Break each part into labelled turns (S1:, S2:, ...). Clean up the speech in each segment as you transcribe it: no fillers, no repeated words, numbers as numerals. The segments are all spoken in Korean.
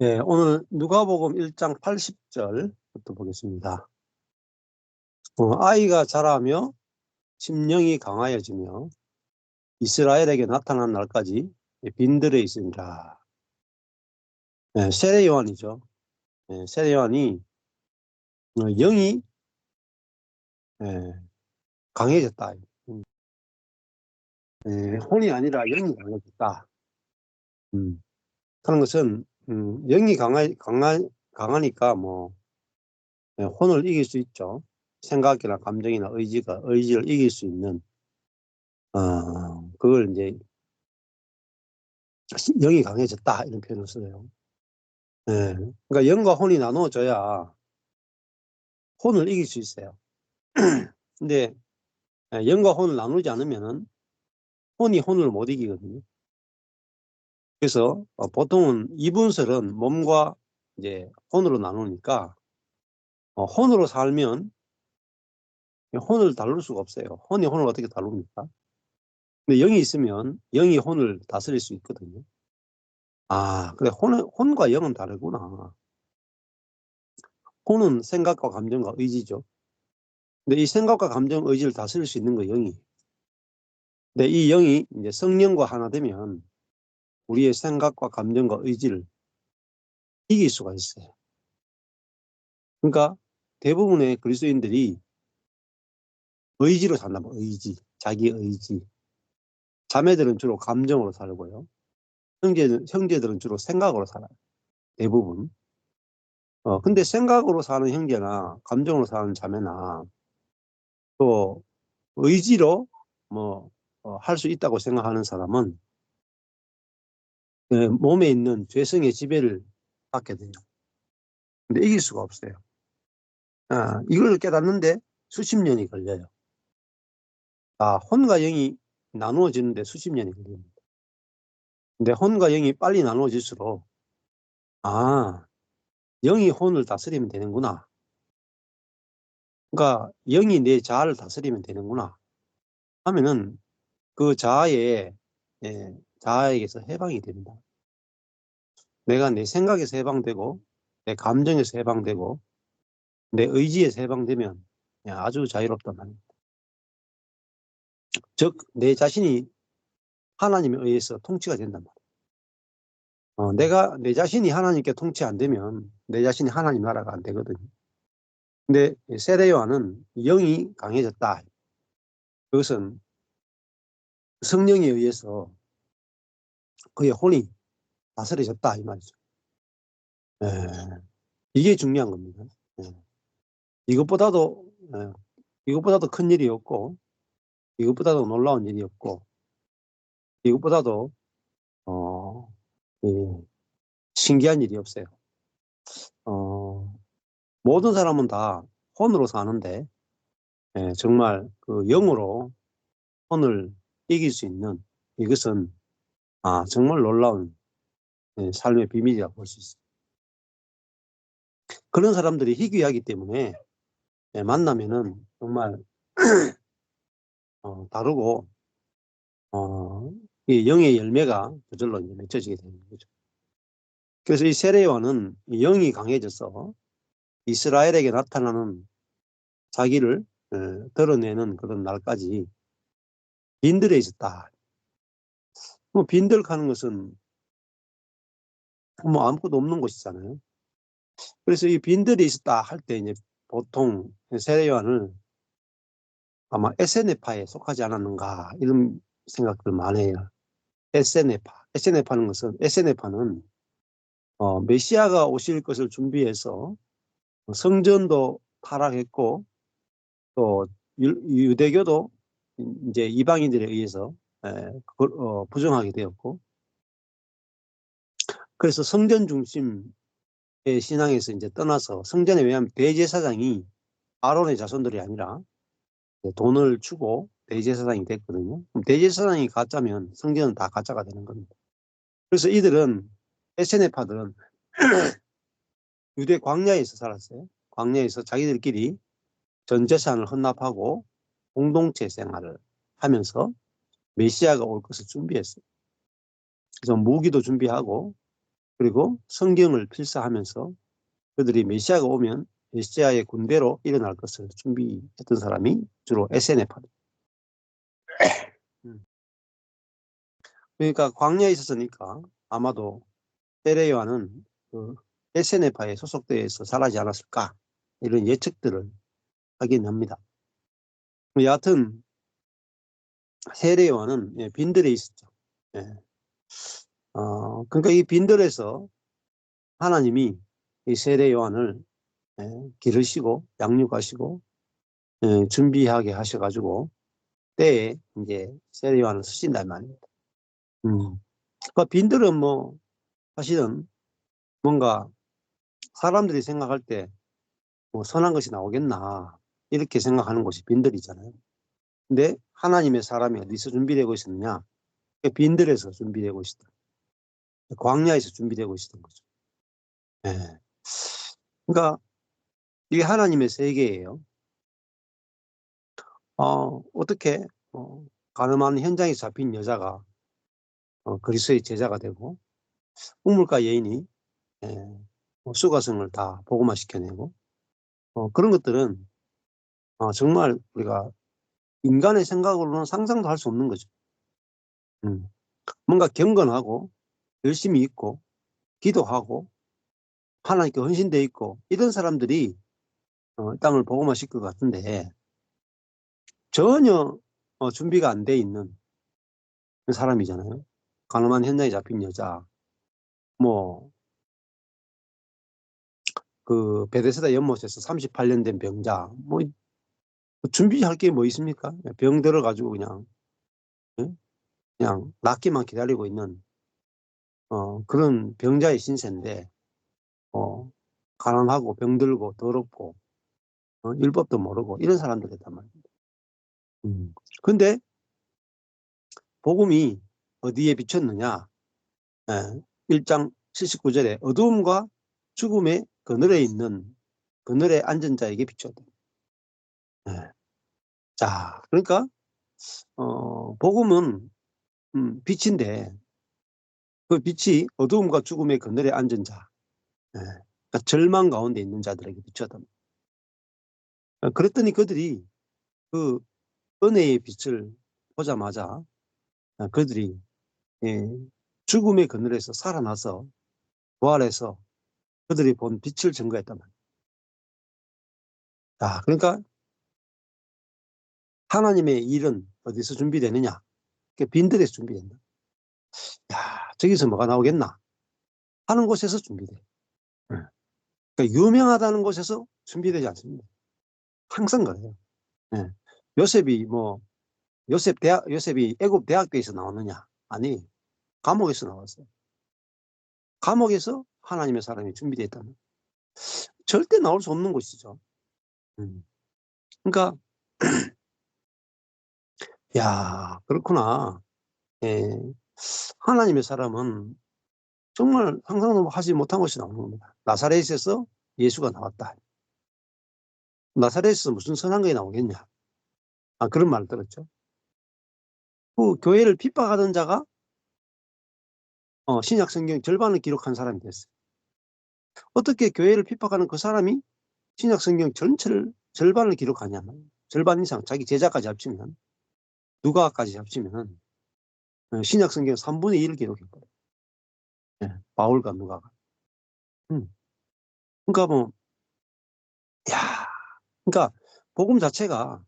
S1: 네, 오늘 누가복음 1장 80절부터 보겠습니다. 아이가 자라며 심령이 강하여지며 이스라엘에게 나타난 날까지 빈들에 있으니라. 네, 세례 요한이죠. 네, 세례 요한이 영이 강해졌다. 혼이 아니라 영이 강해졌다. 하는 것은 영이 강하니까 뭐 혼을 이길 수 있죠. 생각이나 감정이나 의지를 이길 수 있는 그걸 이제 영이 강해졌다 이런 표현을 써요. 그러니까 영과 혼이 나누어져야 혼을 이길 수 있어요. 근데 영과 혼을 나누지 않으면은 혼이 혼을 못 이기거든요. 그래서 보통은 이분설은 몸과 이제 혼으로 나누니까 혼으로 살면 혼을 다룰 수가 없어요. 혼이 혼을 어떻게 다룹니까? 근데 영이 있으면 영이 혼을 다스릴 수 있거든요. 그래 혼과 영은 다르구나. 혼은 생각과 감정과 의지죠. 근데 이 생각과 감정, 의지를 다스릴 수 있는 거 영이. 근데 이 영이 이제 성령과 하나 되면 우리의 생각과 감정과 의지를 이길 수가 있어요. 그러니까 대부분의 그리스도인들이 의지로 산다. 의지, 자기 의지. 자매들은 주로 감정으로 살고요. 형제들은 주로 생각으로 살아요. 대부분. 근데 생각으로 사는 형제나 감정으로 사는 자매나 또 의지로 뭐 할 수 있다고 생각하는 사람은 몸에 있는 죄성의 지배를 받게 돼요. 근데 이길 수가 없어요. 이걸 깨닫는데 수십 년이 걸려요. 혼과 영이 나누어지는데 수십 년이 걸립니다. 근데 혼과 영이 빨리 나누어질수록 영이 혼을 다스리면 되는구나. 그러니까 영이 내 자아를 다스리면 되는구나 하면은 그 자아에게서 해방이 됩니다. 내가 내 생각에서 해방되고 내 감정에서 해방되고 내 의지에서 해방되면 아주 자유롭단 말입니다. 즉 내 자신이 하나님에 의해서 통치가 된단 말이에요. 내가 내 자신이 하나님께 통치 안 되면 내 자신이 하나님 나라가 안 되거든요. 근데 세례 요한은 영이 강해졌다. 그것은 성령에 의해서 그의 혼이 다스려졌다 이 말이죠. 이게 중요한 겁니다. 이것보다도 큰 일이 없고 이것보다도 놀라운 일이 없고 이것보다도 신기한 일이 없어요. 모든 사람은 다 혼으로 사는데 정말 그 영으로 혼을 이길 수 있는 이것은 정말 놀라운 삶의 비밀이라고 볼 수 있어요. 그런 사람들이 희귀하기 때문에 만나면은 정말 다르고 이 영의 열매가 저절로 이제 맺혀지게 되는 거죠. 그래서 이 세례 요한은 영이 강해져서 이스라엘에게 나타나는 자기를 드러내는 그런 날까지 빈들에 있었다. 뭐 빈들하는 것은 뭐 아무것도 없는 곳이잖아요. 그래서 이 빈들에 있었다 할 때 이제 보통 세례 요한을 아마 에세네파에 속하지 않았는가 이런 생각들 많이 해요. 에세네파는 메시아가 오실 것을 준비해서 성전도 타락했고 또 유대교도 이제 이방인들에 의해서 그걸 부정하게 되었고 그래서 성전 중심의 신앙에서 이제 떠나서 성전에 왜냐하면 대제사장이 아론의 자손들이 아니라 돈을 주고 대제사장이 됐거든요. 그럼 대제사장이 가짜면 성전은 다 가짜가 되는 겁니다. 그래서 이들은 에세네파들은 유대 광야에서 살았어요. 광야에서 자기들끼리 전 재산을 헌납하고 공동체 생활을 하면서 메시아가 올 것을 준비했어요. 그래서 무기도 준비하고 그리고 성경을 필사하면서 그들이 메시아가 오면 메시아의 군대로 일어날 것을 준비했던 사람이 주로 에세네파입니다. 그러니까 광야에 있었으니까 아마도 세례요한은 그 에세네파에 소속되어서 자라지 않았을까 이런 예측들을 하긴 합니다. 여하튼 세례요한은 빈들에 있었죠. 예. 그러니까 이 빈들에서 하나님이 이 세례요한을 기르시고 양육하시고 준비하게 하셔가지고 때에 이제 세례요한을 쓰신단 말입니다. 그러니까 빈들은 뭐 사실은 뭔가 사람들이 생각할 때 뭐 선한 것이 나오겠나 이렇게 생각하는 곳이 빈들이잖아요. 근데 하나님의 사람이 어디서 준비되고 있었느냐? 빈들에서 준비되고 있었다. 광야에서 준비되고 있었던 거죠. 예. 그러니까 이게 하나님의 세계예요. 어떻게 가늠한 현장에 잡힌 여자가 그리스도의 제자가 되고 우물가 여인이 수가성을 다 복음화시켜내고 그런 것들은 정말 우리가 인간의 생각으로는 상상도 할 수 없는 거죠. 뭔가 경건하고 열심히 있고 기도하고 하나님께 헌신되어 있고 이런 사람들이 땅을 복음화시킬 것 같은데 전혀 준비가 안 돼 있는 사람이잖아요. 가늠한 현장에 잡힌 여자, 뭐 그 베데스다 연못에서 38년 된 병자, 뭐 준비할 게 뭐 있습니까? 병 들어가지고 그냥 낫기만 기다리고 있는 그런 병자의 신세인데 가난하고 병들고 더럽고 율법도 모르고 이런 사람들이란 말입니다. 근데 복음이 어디에 비쳤느냐? 1장 79절에 어두움과 죽음의 그늘에 있는 그늘에 앉은 자에게 비쳤다. 자, 그러니까 복음은 빛인데 그 빛이 어두움과 죽음의 그늘에 앉은 자, 그러니까 절망 가운데 있는 자들에게 비쳤다. 그랬더니 그들이 그 은혜의 빛을 보자마자 그들이 죽음의 그늘에서 살아나서 부활해서 그들이 본 빛을 증거했단 말이에요. 자, 그러니까 하나님의 일은 어디서 준비되느냐? 빈들에서 준비된다. 야, 저기서 뭐가 나오겠나? 하는 곳에서 준비돼. 그러니까 유명하다는 곳에서 준비되지 않습니다. 항상 그래요. 요셉이 요셉이 애굽 대학교에서 나오느냐? 아니, 감옥에서 나왔어요. 감옥에서 하나님의 사람이 준비되어 있다면 절대 나올 수 없는 곳이죠. 그러니까 야, 그렇구나. 하나님의 사람은 정말 상상도 하지 못한 것이 나오는 겁니다. 나사렛에서 예수가 나왔다. 나사렛에서 무슨 선한 것이 나오겠냐? 그런 말을 들었죠. 그 교회를 핍박하던 자가 신약 성경 절반을 기록한 사람이 됐어요. 어떻게 교회를 핍박하는 그 사람이 신약 성경 전체를 절반을 기록하냐면 절반 이상 자기 제자까지 합치면 누가까지 합치면 신약 성경 3분의 1을 기록했거든요. 바울과 누가가. 그러니까 뭐 야, 그러니까 복음 자체가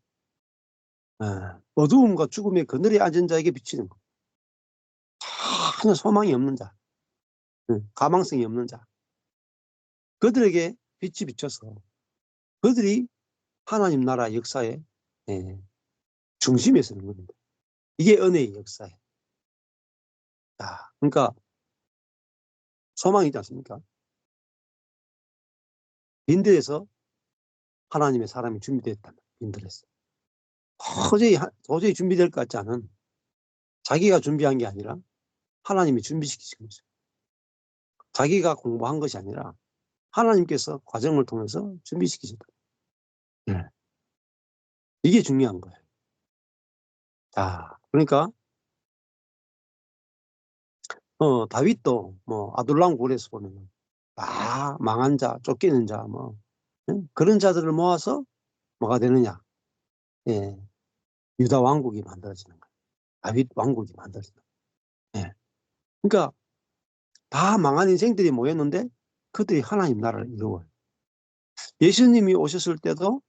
S1: 어두움과 죽음의 그늘에 앉은 자에게 비치는 거. 전혀 소망이 없는 자, 가망성이 없는 자. 그들에게 빛이 비쳐서 그들이 하나님 나라 역사의 중심에 서는 겁니다. 이게 은혜의 역사예요. 그러니까 소망이 있지 않습니까? 빈들에서 하나님의 사람이 준비됐다. 빈들에서. 도저히 준비될 것 같지 않은 자기가 준비한 게 아니라 하나님이 준비시키신 거죠. 자기가 공부한 것이 아니라 하나님께서 과정을 통해서 준비시키셨다. 이게 중요한 거예요. 자, 그러니까 다윗도 뭐 아둘람 굴에서 보면 망한 자, 쫓기는 자, 뭐 그런 자들을 모아서 뭐가 되느냐? 예, 유다 왕국이 만들어지는 거예요. 다윗 왕국이 만들어지는 거예요. 예. 그러니까 다 망한 인생들이 모였는데 그들이 하나님 나라를 이루어요. 예수님이 오셨을 때도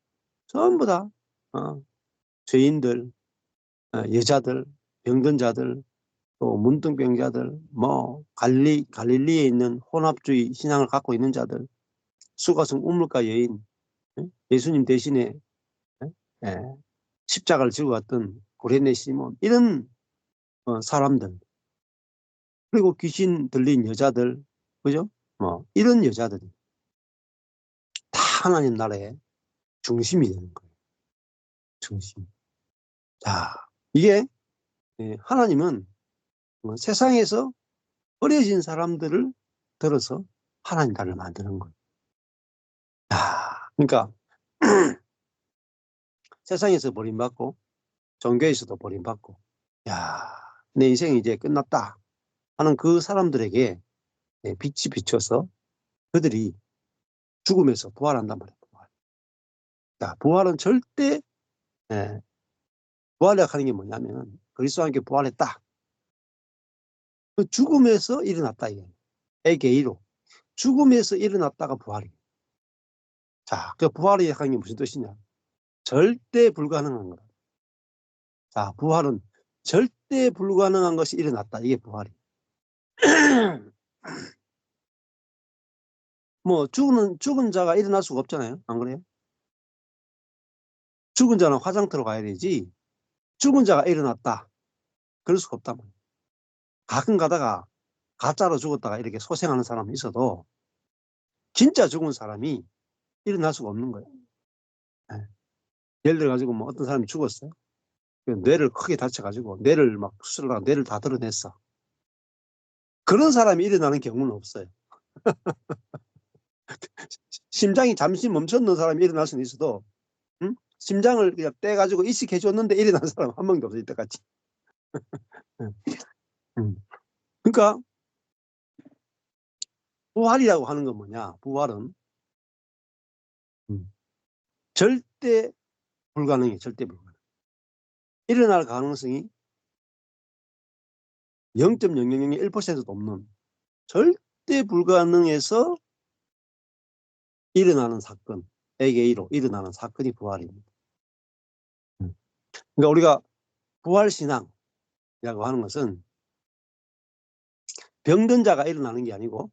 S1: 전부 다 죄인들, 여자들, 병든 자들, 또 문둥병자들, 뭐 갈릴리에 있는 혼합주의 신앙을 갖고 있는 자들, 수가성 우물가 여인, 예수님 대신에 예, 십자가를 지고 갔던 구레네 시몬, 이런 사람들, 그리고 귀신 들린 여자들, 그죠? 뭐 이런 여자들이 다 하나님 나라의 중심이 되는 거예요. 중심. 자, 이게 하나님은 세상에서 버려진 사람들을 들어서 하나님 나라를 만드는 거예요. 그러니까 세상에서 버림받고 종교에서도 버림받고, 내 인생이 이제 끝났다 하는 그 사람들에게 빛이 비춰서 그들이 죽음에서 부활한단 말이에요. 부활은 절대 부활이라고 하는 게 뭐냐면 그리스도와 함께 부활했다. 그 죽음에서 일어났다 이게. 에게이로 죽음에서 일어났다가 부활이에요. 자, 그 부활이 하는 게 무슨 뜻이냐? 절대 불가능한 거다. 자, 부활은 절대 불가능한 것이 일어났다. 이게 부활이에요. 뭐 죽은 자가 일어날 수가 없잖아요. 안 그래요? 죽은 자는 화장터로 가야 되지. 죽은 자가 일어났다. 그럴 수가 없단 말이에요. 가끔 가다가 가짜로 죽었다가 이렇게 소생하는 사람이 있어도 진짜 죽은 사람이 일어날 수가 없는 거예요. 네. 예를 들어가지고 뭐 어떤 사람이 죽었어요. 뇌를 크게 다쳐가지고 뇌를 막 수술을 하고 뇌를 다 드러냈어. 그런 사람이 일어나는 경우는 없어요. 심장이 잠시 멈췄는 사람이 일어날 수는 있어도 심장을 그냥 떼가지고 이식해줬는데 일어난 사람 한 명도 없어요. 이때까지. 그러니까 부활이라고 하는 건 뭐냐? 부활은 절대 불가능해. 절대 불가능. 일어날 가능성이 0.0001%도 없는 절대 불가능해서 일어나는 사건, AKA로 일어나는 사건이 부활입니다. 그러니까 우리가 부활신앙이라고 하는 것은 병든 자가 일어나는 게 아니고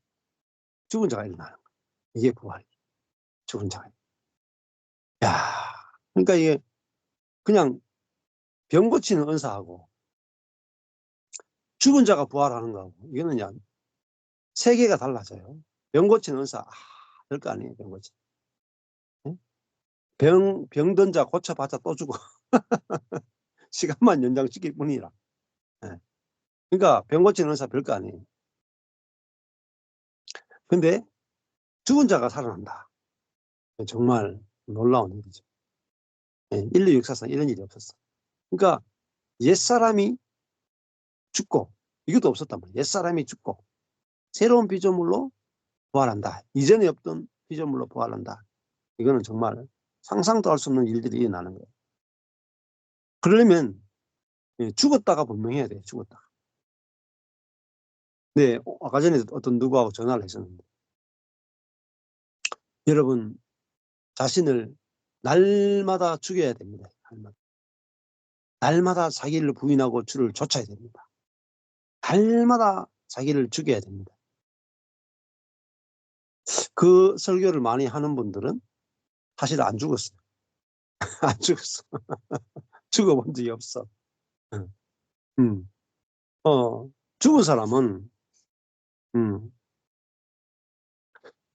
S1: 죽은 자가 일어나는 거예요. 이게 부활이에요. 죽은 자가. 그러니까 이게 그냥 병 고치는 은사하고 죽은 자가 부활하는 거하고 이거는 그냥 세계가 달라져요. 병 고치는 은사, 별거 아니에요. 병 고치. 병든 자 고쳐봤자 또 죽어. 시간만 연장시킬 뿐이라. 그러니까 병 고치는 의사 별거 아니에요. 근데 죽은 자가 살아난다. 정말 놀라운 일이죠. 인류 역사상 이런 일이 없었어. 그러니까 옛사람이 죽고 이것도 없었단 말이에요. 옛사람이 죽고 새로운 피조물로 부활한다. 이전에 없던 피조물로 부활한다. 이거는 정말 상상도 할 수 없는 일들이 일어나는 거예요. 그러려면 죽었다가 분명해야 돼요. 죽었다가. 네, 아까 전에 어떤 누구하고 전화를 했었는데 여러분 자신을 날마다 죽여야 됩니다. 날마다 자기를 부인하고 주를 좇아야 됩니다. 날마다 자기를 죽여야 됩니다. 그 설교를 많이 하는 분들은 사실 안 죽었어요. 안 죽었어. 죽어본 적이 없어. 음. 죽은 사람은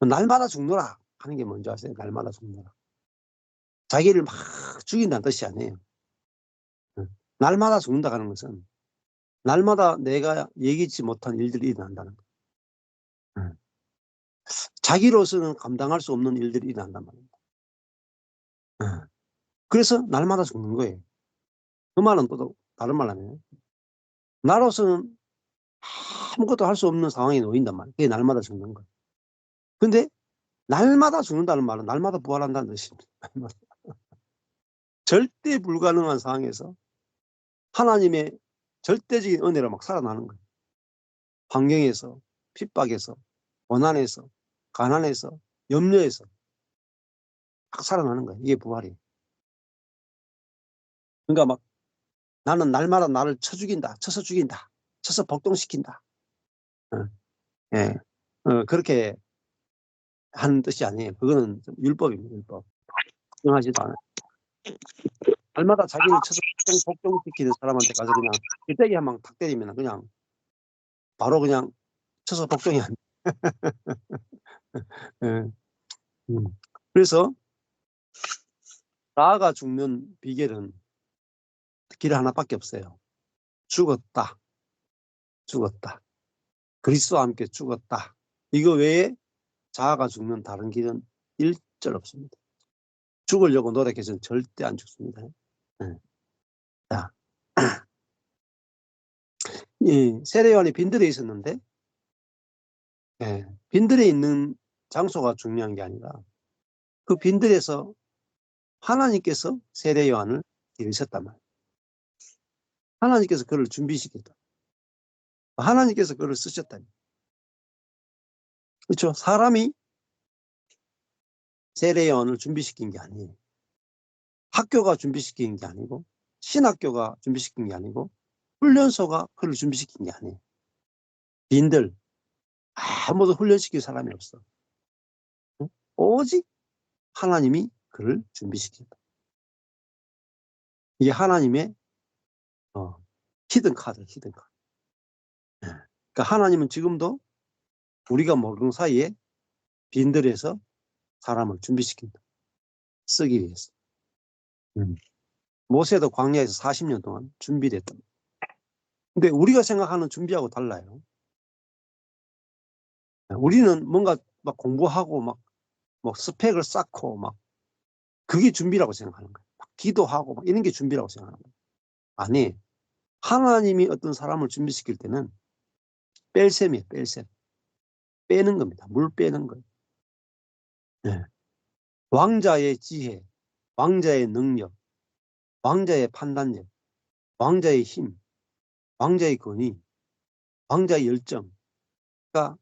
S1: 날마다 죽노라 하는 게 뭔지 아세요? 날마다 죽노라. 자기를 막 죽인다는 뜻이 아니에요. 날마다 죽는다 하는 것은 날마다 내가 예기치 못한 일들이 일어난다는 거예요. 자기로서는 감당할 수 없는 일들이 일어난단 말입니다. 그래서 날마다 죽는 거예요. 그 말은 또 다른 말 하네요. 나로서는 아무것도 할 수 없는 상황에 놓인단 말이에요. 그게 날마다 죽는 거예요. 근데 날마다 죽는다는 말은 날마다 부활한다는 뜻입니다. 절대 불가능한 상황에서 하나님의 절대적인 은혜로 막 살아나는 거예요. 환경에서, 핍박에서, 고난에서, 가난에서, 염려에서 막 살아나는 거예요. 이게 부활이에요. 그러니까 막 나는 날마다 나를 쳐 죽인다, 쳐서 죽인다, 쳐서 복종시킨다. 예. 그렇게 하는 뜻이 아니에요. 그거는 좀 율법입니다. 율법. 정하지도 않아요. 날마다 자기를 쳐서 복종시키는 사람한테 가서 그냥 일대기 한 방 탁 때리면 그냥 바로 그냥 쳐서 복종이 안 돼. 예. 그래서 나아가 죽는 비결은 길 하나밖에 없어요. 죽었다. 죽었다. 그리스도와 함께 죽었다. 이거 외에 자아가 죽는 다른 길은 일절 없습니다. 죽으려고 노력해서는 절대 안 죽습니다. 네. 자, 이 세례요한이 빈들에 있었는데, 네, 빈들에 있는 장소가 중요한 게 아니라 그 빈들에서 하나님께서 세례요한을 기르셨단 말이에요. 하나님께서 그를 준비시켰다. 하나님께서 그를 쓰셨다. 그렇죠? 사람이 세례요한을 준비시킨 게 아니에요. 학교가 준비시킨 게 아니고, 신학교가 준비시킨 게 아니고, 훈련소가 그를 준비시킨 게 아니에요. 빈들, 아무도 훈련시킬 사람이 없어. 오직 하나님이 그를 준비시킨다. 이게 하나님의 히든 카드, 히든 카드. 그러니까 하나님은 지금도 우리가 모르는 사이에 빈들에서 사람을 준비시킨다. 쓰기 위해서. 모세도 광야에서 40년 동안 준비됐다. 근데 우리가 생각하는 준비하고 달라요. 우리는 뭔가 막 공부하고 막 스펙을 쌓고 막 그게 준비라고 생각하는 거예요. 막 기도하고 막 이런 게 준비라고 생각하는 거예요. 아니, 하나님이 어떤 사람을 준비시킬 때는 뺄셈이에요. 뺄셈. 빼는 겁니다. 물 빼는 거예요. 네. 왕자의 지혜, 왕자의 능력, 왕자의 판단력, 왕자의 힘, 왕자의 권위, 왕자의 열정. 그러니까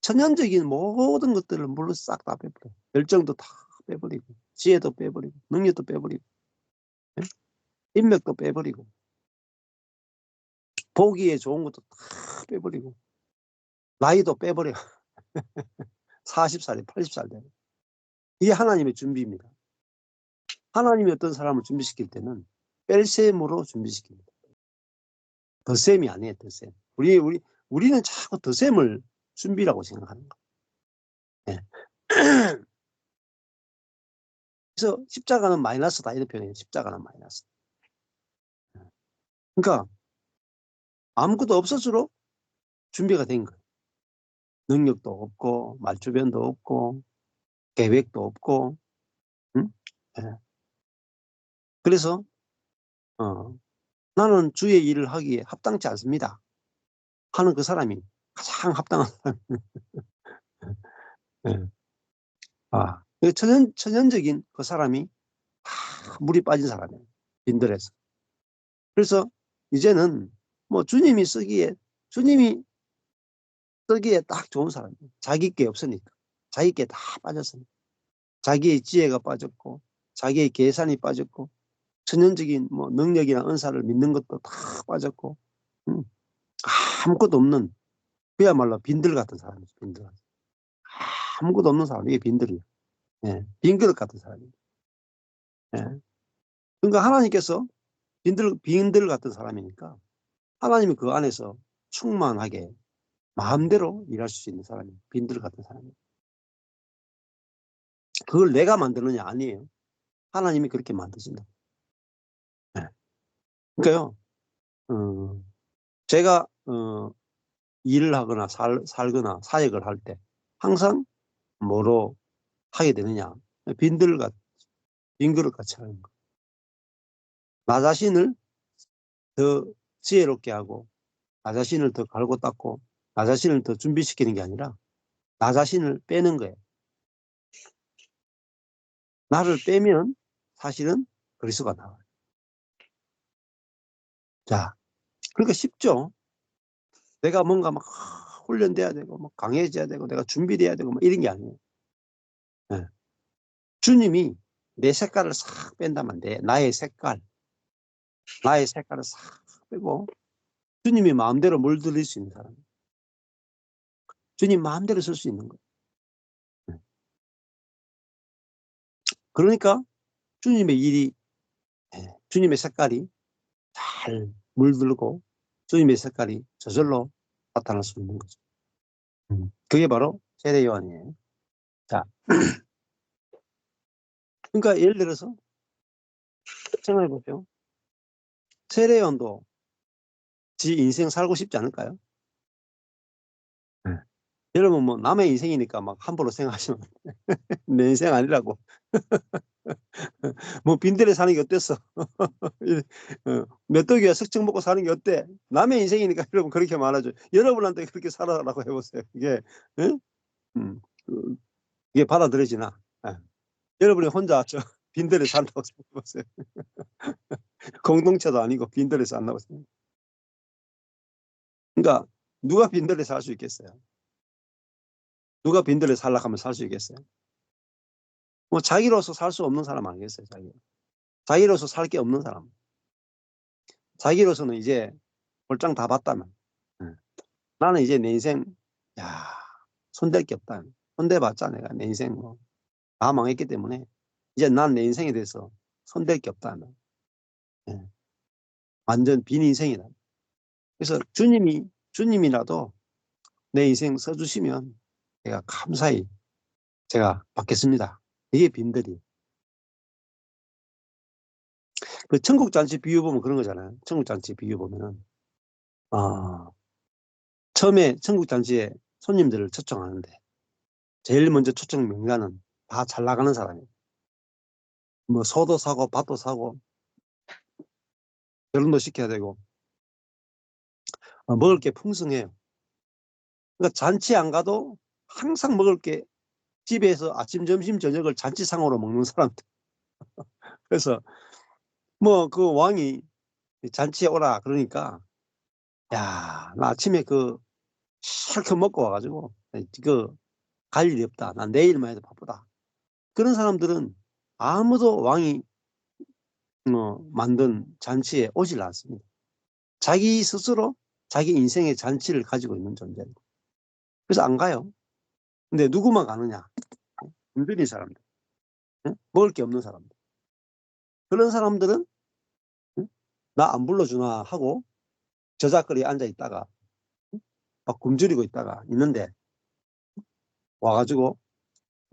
S1: 천연적인 모든 것들을 물로 싹 다 빼버려요. 열정도 다 빼버리고, 지혜도 빼버리고, 능력도 빼버리고, 네? 인맥도 빼버리고, 보기에 좋은 것도 다 빼버리고, 나이도 빼버려. 40살에 80살 되고. 이게 하나님의 준비입니다. 하나님이 어떤 사람을 준비시킬 때는 뺄셈으로 준비시킵니다. 덧셈이 아니에요, 덧셈. 우리는 자꾸 덧셈을 준비라고 생각하는 거예요. 네. 그래서 십자가는 마이너스다 이런 표현이에요. 십자가는 마이너스. 그러니까 아무것도 없을수록 준비가 된 거예요. 능력도 없고 말주변도 없고 계획도 없고 응? 네. 그래서 나는 주의 일을 하기에 합당치 않습니다 하는 그 사람이 가장 합당한 사람. 네. 천연적인 그 사람이 다 물이 빠진 사람이에요. 빈들에서. 그래서 이제는 뭐 주님이 쓰기에 딱 좋은 사람이에요. 자기 게 없으니까. 자기 게 다 빠졌으니까. 자기의 지혜가 빠졌고 자기의 계산이 빠졌고 천연적인 뭐 능력이나 은사를 믿는 것도 다 빠졌고 아무것도 없는 그야말로 빈들 같은 사람이죠. 빈들. 아무것도 없는 사람. 이게 빈들이에요. 예, 빈그릇 같은 사람이에요. 예. 그러니까 하나님께서 빈들 같은 사람이니까 하나님이 그 안에서 충만하게 마음대로 일할 수 있는 사람이 빈들 같은 사람이에요. 그걸 내가 만드느냐 아니에요. 하나님이 그렇게 만드신다. 네. 그러니까요. 제가 일을 하거나 살거나 사역을 할 때 항상 뭐로 하게 되느냐. 빈그릇 같이 하는 거. 나 자신을 더 지혜롭게 하고 나 자신을 더 갈고 닦고 나 자신을 더 준비시키는 게 아니라 나 자신을 빼는 거예요. 나를 빼면 사실은 그리스도가 나와요. 자, 그러니까 쉽죠. 내가 뭔가 막 훈련돼야 되고 막 강해져야 되고 내가 준비돼야 되고 막 이런 게 아니에요. 네. 주님이 내 색깔을 싹 뺀다면 돼. 나의 색깔을 싹 빼고 주님이 마음대로 물들일 수 있는 사람. 주님 마음대로 쓸 수 있는 거예요. 네. 그러니까 주님의 일이 주님의 색깔이 잘 물들고 주님의 색깔이 저절로 나타날 수 있는 거죠. 그게 바로 세례 요한이에요. 자, 그러니까 예를 들어서 생각해 보세요. 세례 요한도 지 인생 살고 싶지 않을까요? 네. 여러분 뭐 남의 인생이니까 막 함부로 생각하시면 내 인생 아니라고. 뭐 빈대래 사는 게 어땠어? 메뚜기가 석청 먹고 사는 게 어때? 남의 인생이니까 여러분 그렇게 말하죠. 여러분한테 그렇게 살아라고 해보세요. 이게 응? 이게 받아들여지나? 예. 여러분이 혼자 저 빈대래 산다고 생각해보세요. 공동체도 아니고 빈대래 산다고 생각. 그러니까 누가 빈대래 살 수 있겠어요? 누가 빈대래 살라고 하면 살 수 있겠어요? 뭐 자기로서 살 수 없는 사람 아니겠어요? 자기로서 살 게 없는 사람. 자기로서는 이제 볼장 다 봤다면 나는 이제 내 인생 야 손댈 게 없다. 손대봤자 내가 내 인생 뭐 다 망했기 때문에 이제 난 내 인생에 대해서 손댈 게 없다. 예. 완전 빈 인생이다. 그래서 주님이라도 내 인생 써주시면 제가 감사히 제가 받겠습니다. 이게 빈들이. 그 천국잔치 비유 보면 그런 거잖아요. 천국잔치 비유 보면은 처음에 천국잔치에 손님들을 초청하는데 제일 먼저 초청 명단은 다 잘 나가는 사람이에요. 뭐 소도 사고 밭도 사고 결혼도 시켜야 되고 먹을 게 풍성해요. 그러니까 잔치 안 가도 항상 먹을 게 집에서 아침, 점심, 저녁을 잔치상으로 먹는 사람들. 그래서 뭐 그 왕이 잔치에 오라 그러니까 야, 나 아침에 그 실컷 먹고 와가지고 그 갈 일이 없다. 난 내일만 해도 바쁘다. 그런 사람들은 아무도 왕이 만든 잔치에 오질 않습니다. 자기 스스로 자기 인생의 잔치를 가지고 있는 존재예요. 그래서 안 가요. 근데 누구만 가느냐? 힘든 사람들, 먹을 게 없는 사람들. 그런 사람들은 나 안 불러주나 하고 저작거리에 앉아 있다가 막 굶주리고 있는데 와가지고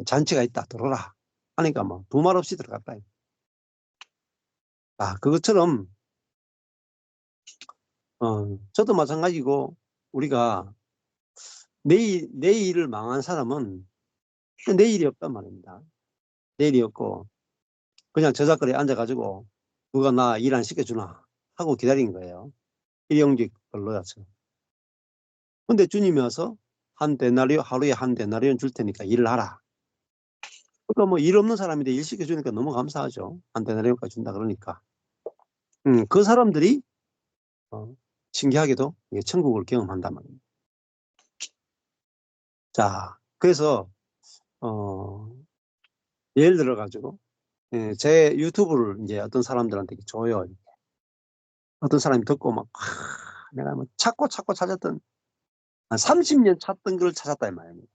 S1: 잔치가 있다 들어라 하니까 뭐 두 말 없이 들어갔다. 그것처럼 저도 마찬가지고 우리가 내일을 망한 사람은 내일이 없단 말입니다. 내일이 없고 그냥 저작거리에 앉아가지고 누가 나 일 안 시켜주나 하고 기다린 거예요. 일용직 근로자처럼. 근데 주님이 와서 하루에 한 데나리온 줄 테니까 일을 하라. 그러니까 뭐 일 없는 사람인데 일 시켜주니까 너무 감사하죠. 한 데나리온까지 준다 그러니까. 그 사람들이 신기하게도 천국을 경험한단 말입니다. 자, 그래서 예를 들어 가지고 제 유튜브를 이제 어떤 사람들한테 줘요. 어떤 사람이 듣고 막 내가 뭐 찾고 찾았던 한 30년 찾던 걸 찾았다 이 말입니다.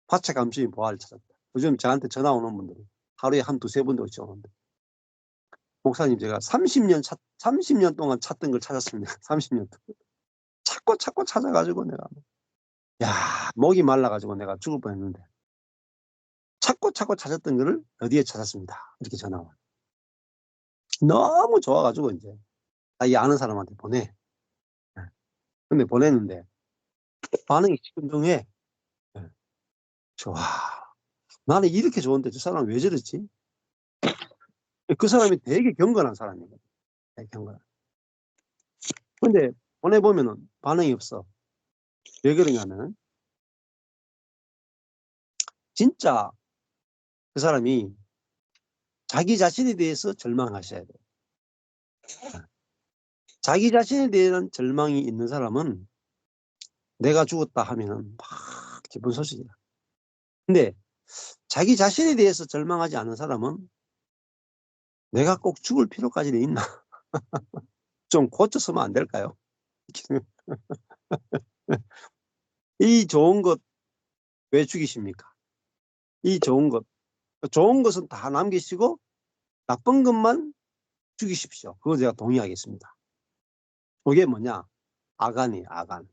S1: 화채 감수인 보화를 찾았다. 요즘 저한테 전화 오는 분들이 하루에 한 두세 분도 오는데 목사님 제가 30년 동안 찾던 걸 찾았습니다. 30년 동안. 찾고 찾아가지고 내가 야 목이 말라가지고 내가 죽을 뻔했는데 찾고 찾았던 거를 어디에 찾았습니다. 이렇게 전화 와요. 너무 좋아가지고 이제 이 아는 사람한테 보내. 근데 보냈는데 반응이 시큰둥해. 좋아. 나는 이렇게 좋은데 저 사람 왜 저랬지? 그 사람이 되게 경건한 사람이거든. 되게 경건한. 근데 보내보면은 반응이 없어. 왜 그러냐면 진짜 그 사람이 자기 자신에 대해서 절망하셔야 돼요. 자기 자신에 대한 절망이 있는 사람은 내가 죽었다 하면은 막 기쁜 소식이야. 근데 자기 자신에 대해서 절망하지 않은 사람은 내가 꼭 죽을 필요까지는 있나? 좀 고쳤으면 안 될까요? 이 좋은 것 왜 죽이십니까? 이 좋은 것은 다 남기시고 나쁜 것만 죽이십시오. 그거 제가 동의하겠습니다. 그게 뭐냐? 아간이에요, 아간.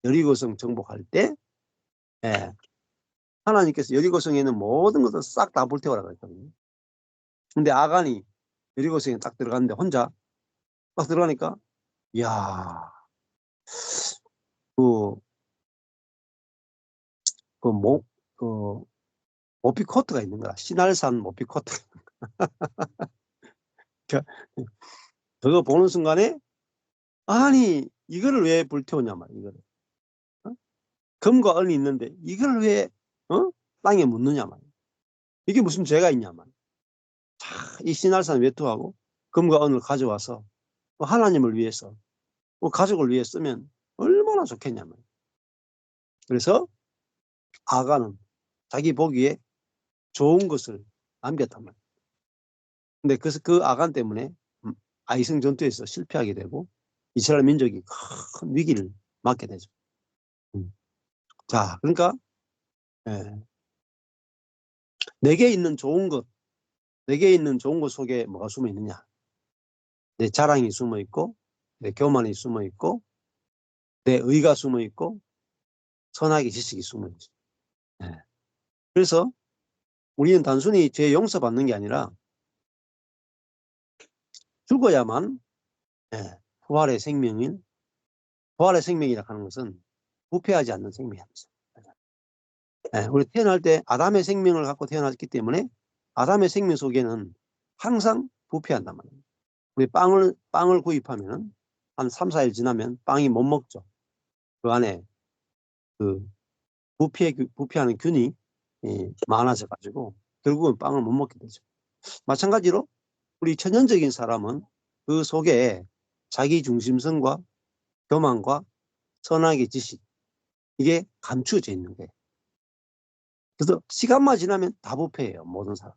S1: 여리고성 정복할 때, 예, 하나님께서 여리고성에 있는 모든 것을 싹 다 불태우라 그랬거든요. 근데 아간이 여리고성에 딱 들어갔는데 혼자 딱 들어가니까, 이야, 그, 그 그, 모피코트가 있는 거야. 신할산 모피코트. 그거 보는 순간에, 아니, 이거를 왜 불태우냐 말이야, 이거를. 어? 금과 은이 있는데, 이걸 왜, 땅에 묻느냐 말이야. 이게 무슨 죄가 있냐 말이야. 이 신할산 외투하고 금과 은을 가져와서 하나님을 위해서, 가족을 위해 쓰면 얼마나 좋겠냐 말이야. 그래서 아가는 자기 보기에 좋은 것을 남겼단 말이야. 근데 그 아간 때문에 아이성 전투에서 실패하게 되고 이스라엘 민족이 큰 위기를 맞게 되죠. 자, 그러니까 내게 있는 좋은 것, 내게 있는 좋은 것 속에 뭐가 숨어 있느냐? 내 자랑이 숨어 있고, 내 교만이 숨어 있고, 내 의가 숨어 있고, 선악의 지식이 숨어 있죠. 그래서 우리는 단순히 죄 용서받는 게 아니라 죽어야만 부활의 생명이라 하는 것은 부패하지 않는 생명입니다. 우리 태어날 때 아담의 생명을 갖고 태어났기 때문에 아담의 생명 속에는 항상 부패한단 말이에요. 우리 빵을 구입하면 한 3, 4일 지나면 빵이 못 먹죠. 그 안에 그 부패하는 균이 많아져 가지고 결국은 빵을 못 먹게 되죠. 마찬가지로 우리 천연적인 사람은 그 속에 자기 중심성과 교만과 선악의 지식, 이게 감추어져 있는 거예요. 그래서 시간만 지나면 다 부패해요, 모든 사람.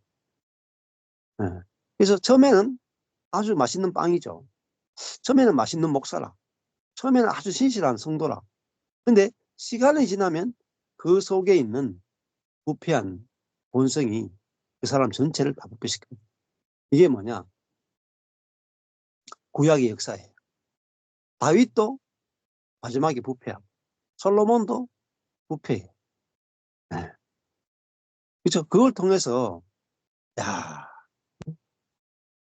S1: 그래서 처음에는 아주 맛있는 빵이죠. 처음에는 맛있는 목사라. 처음에는 아주 신실한 성도라. 근데 시간이 지나면 그 속에 있는 부패한 본성이 그 사람 전체를 다 부패시킵니다. 이게 뭐냐? 구약의 역사예요. 다윗도 마지막에 부패하고 솔로몬도 부패해요. 그렇죠? 그걸 통해서 야,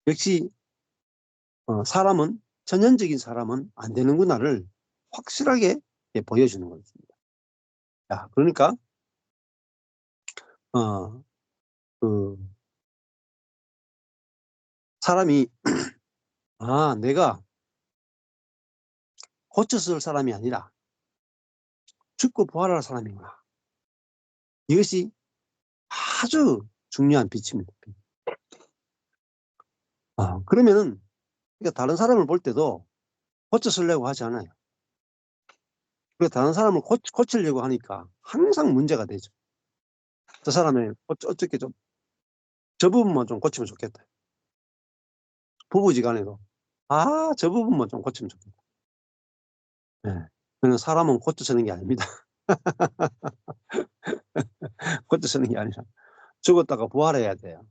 S1: 역시 사람은 전형적인 사람은 안 되는구나를 확실하게 보여주는 것입니다. 야, 그러니까 그 사람이 내가 고쳐쓸 사람이 아니라 죽고 부활할 사람이구나. 이것이 아주 중요한 빛입니다. 그러면은 그러니까 다른 사람을 볼 때도 고쳐쓰려고 하지 않아요. 그리고 다른 사람을 고치려고 하니까 항상 문제가 되죠. 저 사람의 어떻게 좀 저 부분만 좀 고치면 좋겠다. 부부지간에도 저 부분만 좀 고치면 좋겠다. 그냥 사람은 고쳐쓰는 게 아닙니다. 고쳐쓰는 게 아니라 죽었다가 부활해야 돼요.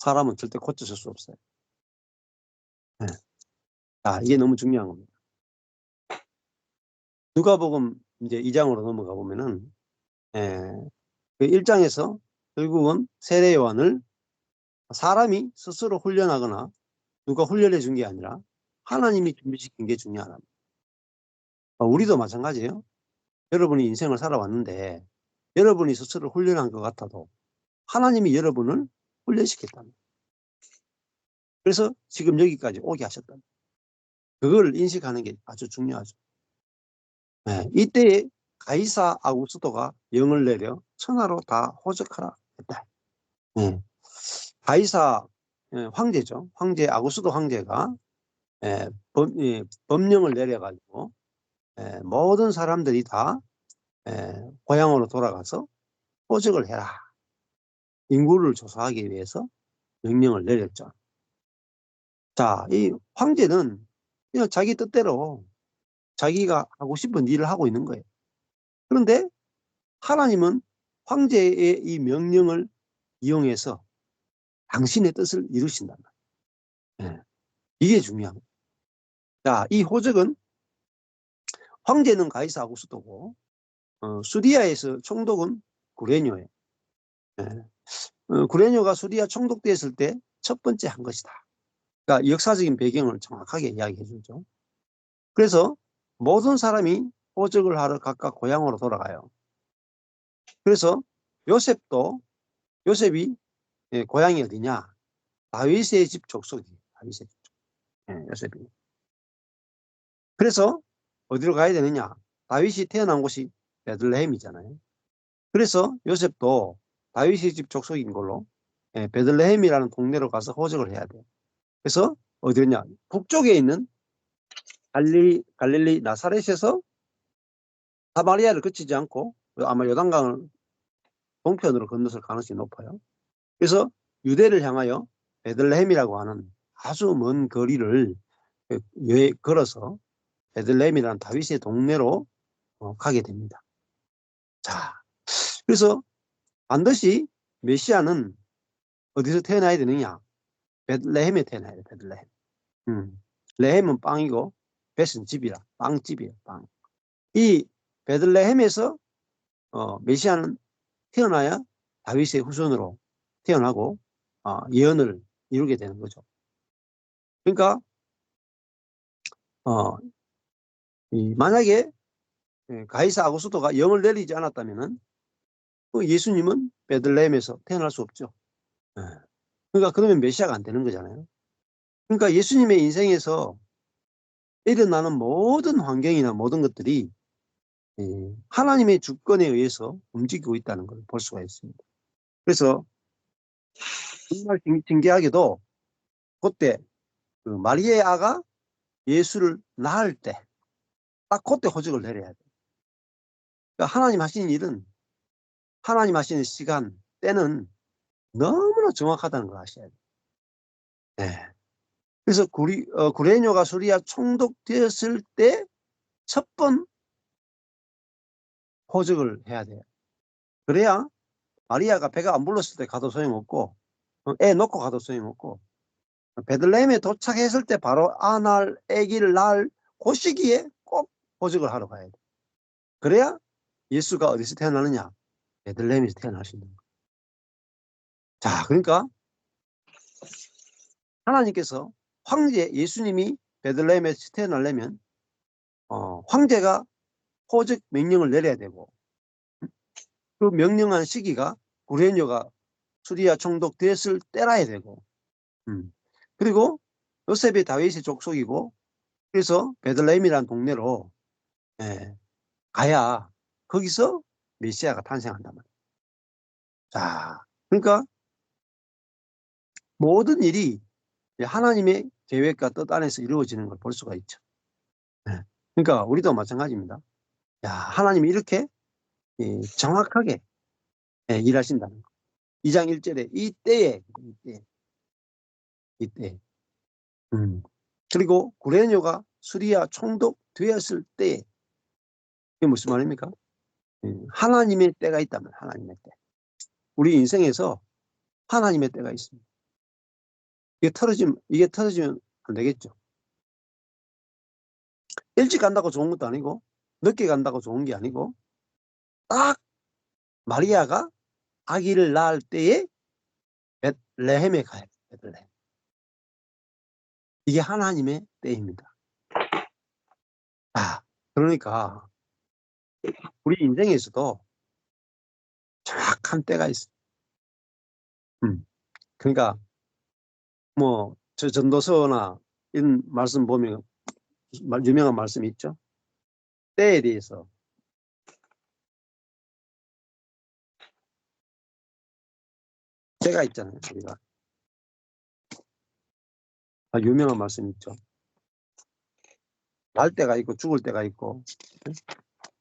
S1: 사람은 절대 고쳐쓸 수 없어요. 이게 너무 중요한 겁니다. 누가복음 이제 2장으로 넘어가 보면은 그 1장에서 결국은 세례 요한을 사람이 스스로 훈련하거나 누가 훈련해 준 게 아니라 하나님이 준비시킨 게 중요하다. 우리도 마찬가지예요. 여러분이 인생을 살아왔는데 여러분이 스스로 훈련한 것 같아도 하나님이 여러분을 훈련시켰답니다. 그래서 지금 여기까지 오게 하셨답니다. 그걸 인식하는 게 아주 중요하죠. 네, 이때에 가이사 아구스토가 영을 내려 천하로 다 호적하라 했다. 네. 가이사 황제죠. 황제 아구스토 황제가 법령을 내려가지고 모든 사람들이 다 고향으로 돌아가서 호적을 해라. 인구를 조사하기 위해서 명령을 내렸죠. 자, 이 황제는 그냥 자기 뜻대로 자기가 하고 싶은 일을 하고 있는 거예요. 그런데 하나님은 황제의 이 명령을 이용해서 당신의 뜻을 이루신단 말이에요. 이게 중요한 거예요. 자, 이 호적은 황제는 가이사 아구스토고 수리아에서 총독은 구레뇨예요. 구레뇨가 수리아 총독되었을 때 첫 번째 한 것이다. 그러니까 역사적인 배경을 정확하게 이야기해 주죠. 그래서 모든 사람이 호적을 하러 각각 고향으로 돌아가요. 그래서 요셉이 고향이 어디냐? 다윗의 집 족속이에요. 다윗의 집 족속. 요셉이. 그래서 어디로 가야 되느냐? 다윗이 태어난 곳이 베들레헴이잖아요. 그래서 요셉도 다윗의 집 족속인 걸로 베들레헴이라는 동네로 가서 호적을 해야 돼요. 그래서 어디냐? 북쪽에 있는 갈릴리 나사렛에서 사마리아를 거치지 않고 아마 요단강을 동편으로 건너서 가능성이 높아요. 그래서 유대를 향하여 베들레헴이라고 하는 아주 먼 거리를 걸어서 베들레헴이라는 다윗의 동네로 가게 됩니다. 자, 그래서 반드시 메시아는 어디서 태어나야 되느냐? 베들레헴에 태어나야 돼. 베들레헴. 레헴은 빵이고 벳은 집이라. 빵집이에요. 빵. 이 베들레헴에서 메시아는 태어나야 다윗의 후손으로 태어나고 예언을 이루게 되는 거죠. 그러니까 만약에 가이사 아구스토가 영을 내리지 않았다면은 예수님은 베들레헴에서 태어날 수 없죠. 그러니까 그러면 메시아가 안 되는 거잖아요. 그러니까 예수님의 인생에서 일어나는 모든 환경이나 모든 것들이 하나님의 주권에 의해서 움직이고 있다는 걸 볼 수가 있습니다. 그래서 정말 신기하게도 그때 그 마리아의 아가 예수를 낳을 때 딱 그때 호적을 내려야 돼요. 그러니까 하나님 하시는 일은 하나님 하시는 시간, 때는 너무나 정확하다는 걸 아셔야 돼요. 네. 그래서 구레뇨가 수리아 총독되었을 때 첫 번 호적을 해야 돼요. 그래야 마리아가 배가 안 불렀을 때 가도 소용없고 애 놓고 가도 소용없고 베들레헴에 도착했을 때 바로 아기를 낳을 그 시기에 꼭 호적을 하러 가야 돼. 그래야 예수가 어디서 태어나느냐? 베들레헴에서 태어날 수 있는 거예요. 자, 그러니까 하나님께서 예수님이 베들레헴에서 태어나려면 황제가 호적 명령을 내려야 되고 그 명령한 시기가 구레뇨가 수리아 총독 됐을 때라야 되고 그리고 요셉이 다윗의 족속이고 그래서 베들레헴이라는 동네로 가야 거기서 메시아가 탄생한단 말이에요. 자, 그러니까 모든 일이 하나님의 계획과 뜻 안에서 이루어지는 걸 볼 수가 있죠. 그러니까 우리도 마찬가지입니다. 야, 하나님이 이렇게 정확하게 일하신다는 거. 2장 1절에 이때. 그리고 구레뇨가 수리아 총독 되었을 때 이게 무슨 말입니까? 하나님의 때가 있다면 하나님의 때. 우리 인생에서 하나님의 때가 있습니다. 이게 틀어지면 안 되겠죠. 일찍 간다고 좋은 것도 아니고 늦게 간다고 좋은 게 아니고 딱 마리아가 아기를 낳을 때에 베들레헴에 가야 돼요. 베들레헴. 이게 하나님의 때입니다. 그러니까 우리 인생에서도 정확한 때가 있어요. 그러니까 뭐 저 전도서나 이런 말씀 보면 유명한 말씀이 있죠. 때에 대해서. 때가 있잖아요. 우리가. 유명한 말씀이 있죠. 날 때가 있고 죽을 때가 있고.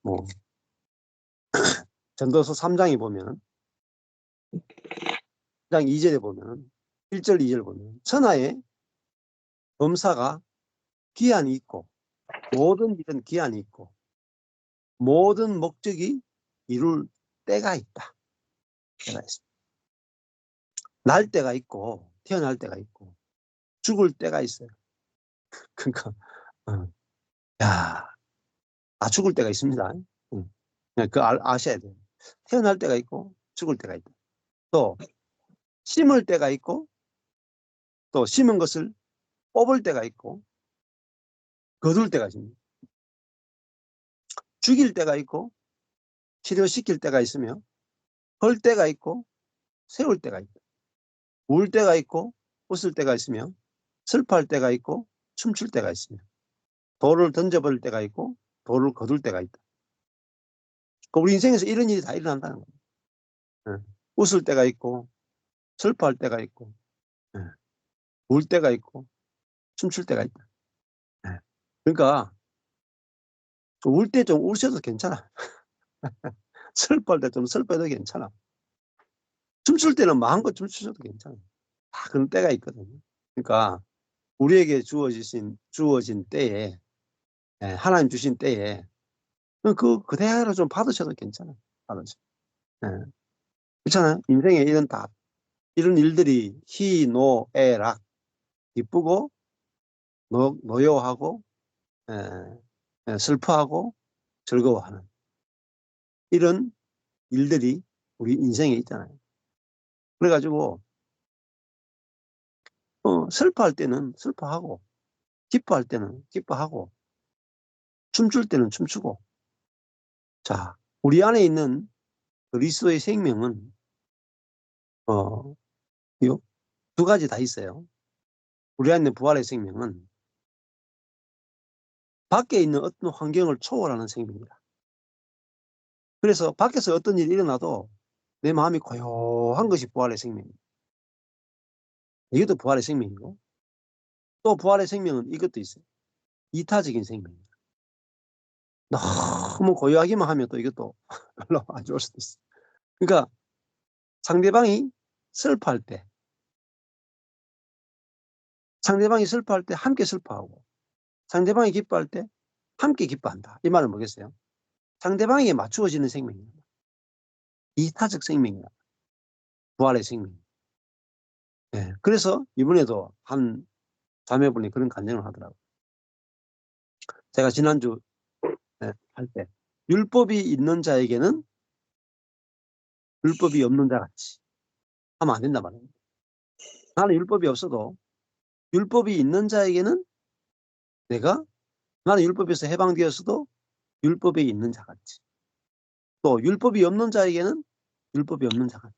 S1: 뭐 전도서 3장에 보면 3장 2절에 보면 1절 2절 보면 천하에 범사가 기한이 있고 모든 일은 기한이 있고 모든 목적이 이룰 때가 있다. 때가 있습니다. 날 때가 있고 태어날 때가 있고 죽을 때가 있어요. 그러니까 야, 죽을 때가 있습니다. 그거 아셔야 돼요. 태어날 때가 있고 죽을 때가 있다. 또 심을 때가 있고 또 심은 것을 뽑을 때가 있고 거둘 때가 있습니다. 죽일 때가 있고 치료시킬 때가 있으며 헐 때가 있고 세울 때가 있다. 울 때가 있고 웃을 때가 있으며 슬퍼할 때가 있고 춤출 때가 있으며 돌을 던져버릴 때가 있고 돌을 거둘 때가 있다. 우리 인생에서 이런 일이 다 일어난다는 거예요. 웃을 때가 있고 슬퍼할 때가 있고 울 때가 있고 춤출 때가 있다. 그러니까 울 때 좀 우셔도 괜찮아. 슬퍼할 때 좀 슬퍼해도 괜찮아. 춤출 때는 마음껏 춤추셔도 괜찮아. 다 그런 때가 있거든요. 그러니까 우리에게 주어진 때에 하나님 주신 때에 그대로 좀 받으셔도 괜찮아요. 받으셔. 그렇잖아요. 인생에 이런 일들이 희노애락 기쁘고 노여워하고 슬퍼하고 즐거워하는 이런 일들이 우리 인생에 있잖아요. 그래가지고 슬퍼할 때는 슬퍼하고 기뻐할 때는 기뻐하고 춤출 때는 춤추고 자 우리 안에 있는 그리스도의 생명은 두 가지 다 있어요. 우리 안에 있는 부활의 생명은 밖에 있는 어떤 환경을 초월하는 생명이다. 그래서 밖에서 어떤 일이 일어나도 내 마음이 고요한 것이 부활의 생명입니다. 이것도 부활의 생명이고 또 부활의 생명은 이것도 있어요. 이타적인 생명입니다. 너무 고요하기만 하면 또 이것도 별로 안 좋을 수도 있어요. 그러니까 상대방이 슬퍼할 때 함께 슬퍼하고 상대방이 기뻐할 때 함께 기뻐한다. 이 말은 뭐겠어요? 상대방에게 맞추어지는 생명입니다. 이타적 생명이다. 부활의 생명. 그래서 이번에도 한 자매분이 그런 간증을 하더라고요. 제가 지난주 할 때 율법이 있는 자에게는 율법이 없는 자 같이 하면 안 된단 말이에요. 나는 율법이 없어도 율법이 있는 자에게는 나는 율법에서 해방되었어도 율법에 있는 자 같이 또 율법이 없는 자에게는 율법이 없는 자 같이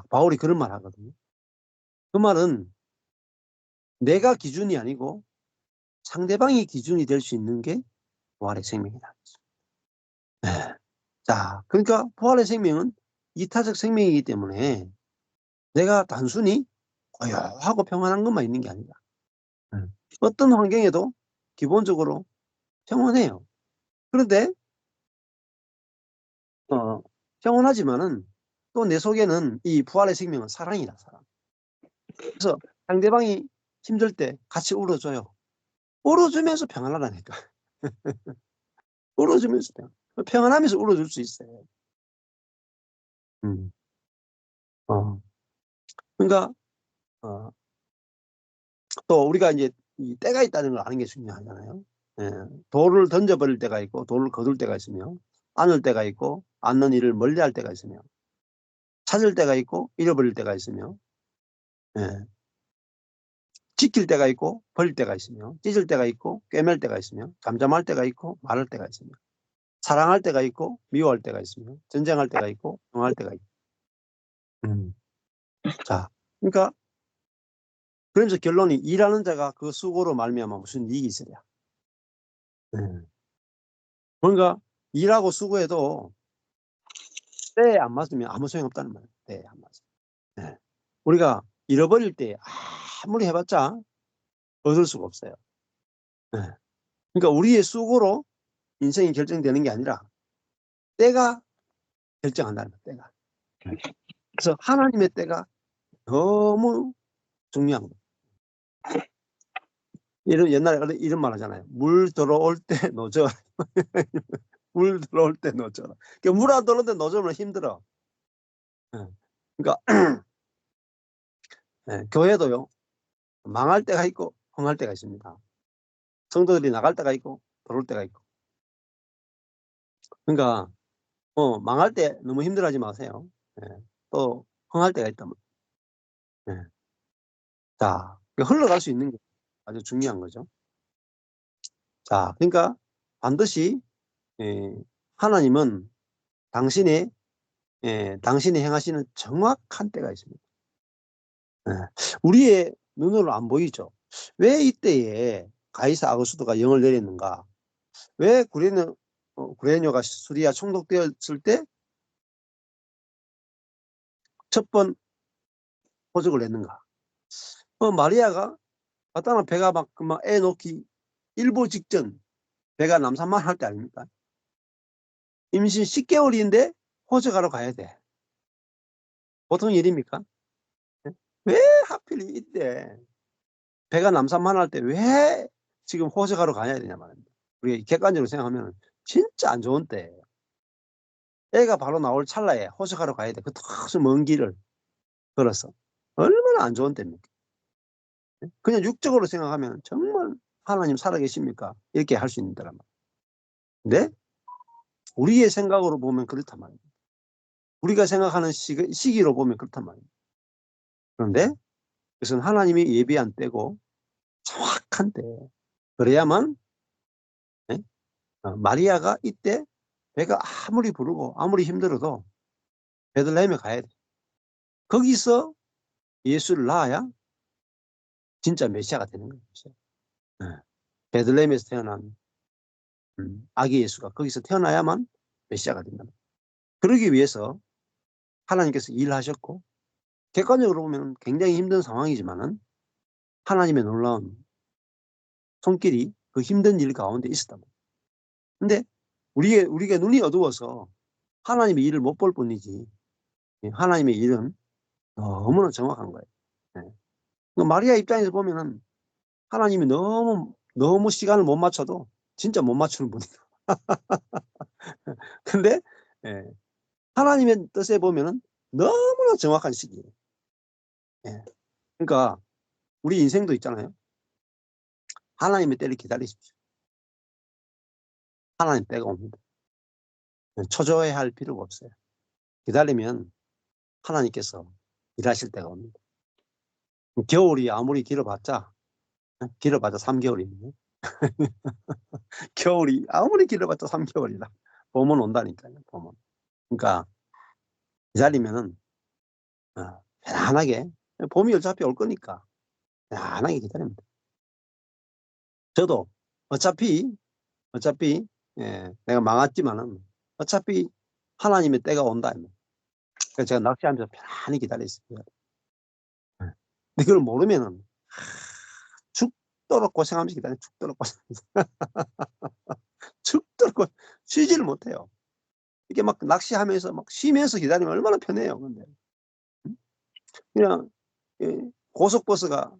S1: 바울이 그런 말 하거든요. 그 말은 내가 기준이 아니고 상대방이 기준이 될 수 있는 게 부활의 생명이다. 자, 그러니까 부활의 생명은 이타적 생명이기 때문에 내가 단순히 고요하고 평안한 것만 있는 게 아니다. 어떤 환경에도 기본적으로 평온해요. 그런데 평온하지만은 또 내 속에는 이 부활의 생명은 사랑이다. 사랑. 그래서 상대방이 힘들 때 같이 울어줘요. 울어주면서 평안하다니까. 울어주면서 평안하면서 울어줄 수 있어요. 음. 그러니까 또 우리가 이제 이 때가 있다는 걸 아는 게 중요하잖아요. 돌을 던져버릴 때가 있고 돌을 거둘 때가 있으며 안을 때가 있고 안는 일을 멀리할 때가 있으며 찾을 때가 있고 잃어버릴 때가 있으며 지킬 때가 있고 버릴 때가 있으며 찢을 때가 있고 꿰맬 때가 있으며 잠잠할 때가 있고 말할 때가 있으며 사랑할 때가 있고 미워할 때가 있으며 전쟁할 때가 있고 평화할 때가 있고 자 그러니까 그러면서 결론이 일하는 자가 그 수고로 말미암아 무슨 이익이 있으랴. 예. 그러니까 일하고 수고해도 때에 안 맞으면 아무 소용없다는 말이에요. 때에 안 맞으면. 예. 우리가 잃어버릴 때 아무리 해봤자 얻을 수가 없어요. 예. 그러니까 우리의 수고로 인생이 결정되는 게 아니라 때가 결정한다는 거예요. 때가. 그래서 하나님의 때가 너무 중요한 거예요. 옛날에 이런 말 하잖아요. 물 들어올 때 노져라. 물 들어올 때 노져라. 그러니까 물 안 들어올 때 노져면 힘들어. 예. 그러니까 예, 교회도요. 망할 때가 있고 흥할 때가 있습니다. 성도들이 나갈 때가 있고 들어올 때가 있고. 그러니까 망할 때 너무 힘들어하지 마세요. 예. 또 흥할 때가 있다면. 예. 자, 흘러갈 수 있는 게 아주 중요한 거죠. 자, 그러니까 반드시 하나님은 당신이 행하시는 정확한 때가 있습니다. 예. 우리의 눈으로 안 보이죠. 왜 이때에 가이사 아구스도가 영을 내렸는가? 왜 구레뇨가 수리아 총독되었을 때 첫 번 호적을 냈는가? 마리아가 갖다나 배가 막 애 놓기 일보 직전 배가 남산만 할 때 아닙니까? 임신 10개월인데 호적하러 가야 돼. 보통 일입니까? 왜 하필 이때 배가 남산만 할 때 왜 지금 호적하러 가야 되냐 말입니다. 우리가 객관적으로 생각하면 진짜 안 좋은 때예요. 애가 바로 나올 찰나에 호적하러 가야 돼. 그 턱수 먼 길을 걸어서. 얼마나 안 좋은 때입니까? 그냥 육적으로 생각하면 정말 하나님 살아계십니까? 이렇게 할 수 있는 데란 말이에요. 근데 우리의 생각으로 보면 그렇단 말이에요. 우리가 생각하는 시기로 보면 그렇단 말이에요. 그런데 그것은 하나님이 예비한 때고 정확한 때예요. 그래야만 마리아가 이때 배가 아무리 부르고 아무리 힘들어도 베들레헴에 가야 돼. 거기서 예수를 낳아야 진짜 메시아가 되는 거예요. 베들레헴에서 태어난 아기 예수가 거기서 태어나야만 메시아가 된다. 그러기 위해서 하나님께서 일하셨고 객관적으로 보면 굉장히 힘든 상황이지만은 하나님의 놀라운 손길이 그 힘든 일 가운데 있었다. 근데 우리가 눈이 어두워서 하나님의 일을 못 볼 뿐이지 하나님의 일은 너무나 정확한 거예요. 마리아 입장에서 보면은 하나님이 너무 시간을 못 맞춰도 진짜 못 맞추는 분이에요. 근데 하나님의 뜻에 보면은 너무나 정확한 시기예요. 그러니까 우리 인생도 있잖아요. 하나님의 때를 기다리십시오. 하나님 때가 옵니다. 초조해할 필요가 없어요. 기다리면 하나님께서 일하실 때가 옵니다. 겨울이 아무리 길어봤자 3개월입니다. 겨울이 아무리 길어봤자 3개월이다. 봄은 온다니까요. 봄은. 그러니까 기다리면은 편안하게 봄이 어차피 올 거니까 편안하게 기다립니다. 저도 어차피 내가 망했지만은 어차피 하나님의 때가 온다. 그래서 제가 낚시하면서 편안히 기다렸습니다. 근데 그걸 모르면은 죽도록 고생하면서 기다려. 죽도록 고생하면서 죽도록 쉬지를 못해요. 이게 막 낚시하면서 막 쉬면서 기다리면 얼마나 편해요. 근데 그냥 고속버스가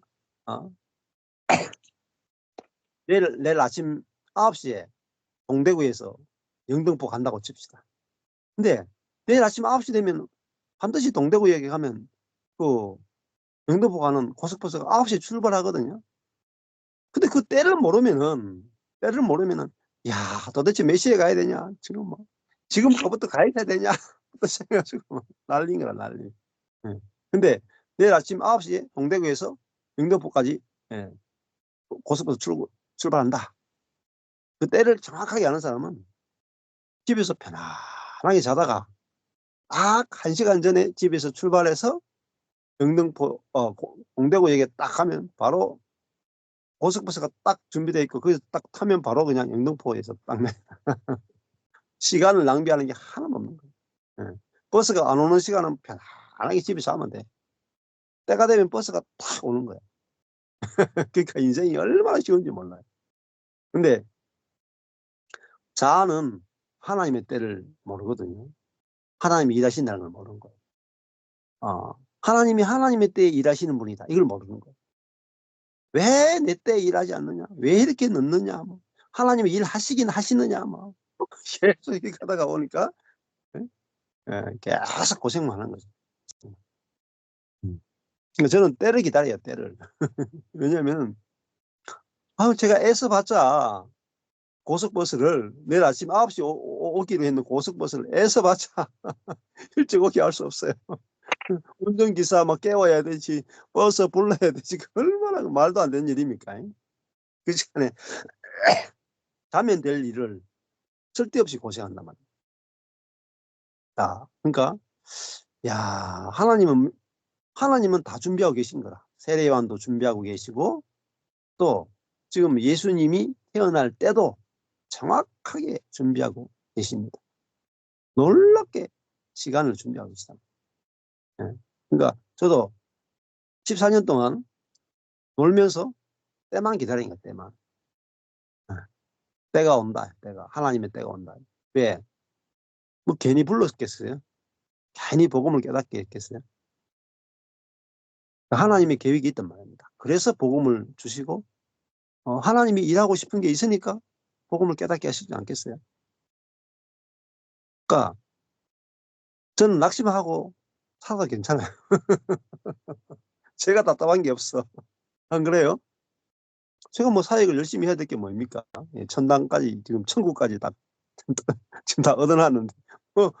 S1: 내일 아침 9시에 동대구에서 영등포 간다고 칩시다. 근데 내일 아침 9시 되면 반드시 동대구역에 가면 그 영등포 가는 고속버스가 9시에 출발하거든요. 근데 그 때를 모르면은 야 도대체 몇 시에 가야 되냐 지금부터 가야 되냐 생각하시고 난리인 거라 난리. 근데 내일 아침 9시에 동대구에서 영등포까지 고속버스 출발한다. 그 때를 정확하게 아는 사람은 집에서 편안하게 자다가 딱 1시간 전에 집에서 출발해서 영등포 공대구역에 딱 가면 바로 고속버스가 딱 준비되어 있고 거기서 딱 타면 바로 그냥 영등포에서 딱 시간을 낭비하는 게 하나도 없는 거예요. 예. 버스가 안 오는 시간은 편안하게 집에서 하면 돼. 때가 되면 버스가 탁 오는 거야. 그러니까 인생이 얼마나 쉬운지 몰라요. 근데 자아는 하나님의 때를 모르거든요. 하나님이 일하신다는 걸 모르는 거예요. 하나님이 하나님의 때에 일하시는 분이다. 이걸 모르는 거예요. 왜 내 때에 일하지 않느냐? 왜 이렇게 늦느냐? 뭐. 하나님이 일하시긴 하시느냐? 뭐. 계속 이렇게 가다가 보니까 계속 고생만 하는 거죠. 저는 때를 기다려요, 때를. 왜냐면 제가 애써봤자 고속버스를 내일 아침 9시 오기로 했는 고속버스를 애써봤자 일찍 오게 할 수 없어요. 운전기사 막 깨워야 되지, 버스 불러야 되지. 얼마나 말도 안 되는 일입니까? 그 시간에 가면 될 일을 쓸데없이 고생한단 말이에요. 그러니까 하나님은 다 준비하고 계신 거라. 세례요한도 준비하고 계시고 또 지금 예수님이 태어날 때도 정확하게 준비하고 계십니다. 놀랍게 시간을 준비하고 계시다. 그러니까 저도 14년 동안 놀면서 때만 기다린 거야, 때만. 때가 온다, 때가. 하나님의 때가 온다. 왜? 뭐 괜히 불렀겠어요? 괜히 복음을 깨닫게 했겠어요? 하나님의 계획이 있단 말입니다. 그래서 복음을 주시고 하나님이 일하고 싶은 게 있으니까 복음을 깨닫게 하시지 않겠어요? 그러니까 저는 낙심하고 살아도 괜찮아요. 제가 답답한 게 없어. 안 그래요? 제가 뭐 사역을 열심히 해야 될 게 뭡니까? 천당까지 지금 천국까지 다 지금 다 얻어놨는데 뭐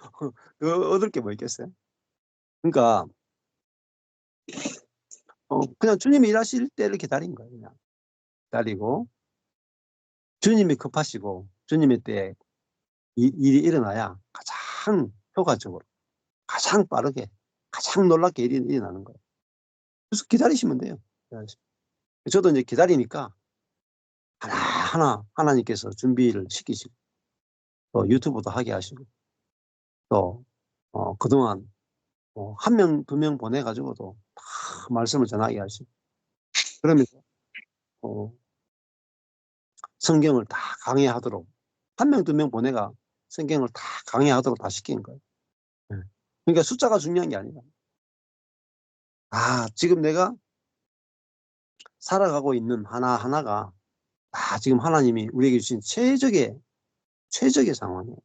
S1: 얻을 게 뭐 있겠어요? 그러니까 그냥 주님이 일하실 때를 기다린 거예요. 그냥 기다리고 주님이 급하시고 주님의 때에 일이 일어나야 가장 효과적으로, 가장 빠르게, 가장 놀랍게 일이 일어나는 거예요. 그래서 기다리시면 돼요. 저도 이제 기다리니까 하나하나 하나님께서 준비를 시키시고 또 유튜브도 하게 하시고 또 그동안 한 명, 두 명 보내가지고도 다 말씀을 전하게 하시고 그러면서 성경을 다 강의하도록 한 명, 두 명 보내가 성경을 다 강의하도록 다 시킨 거예요. 그러니까 숫자가 중요한 게 아니라 지금 내가 살아가고 있는 하나하나가 지금 하나님이 우리에게 주신 최적의 상황이에요.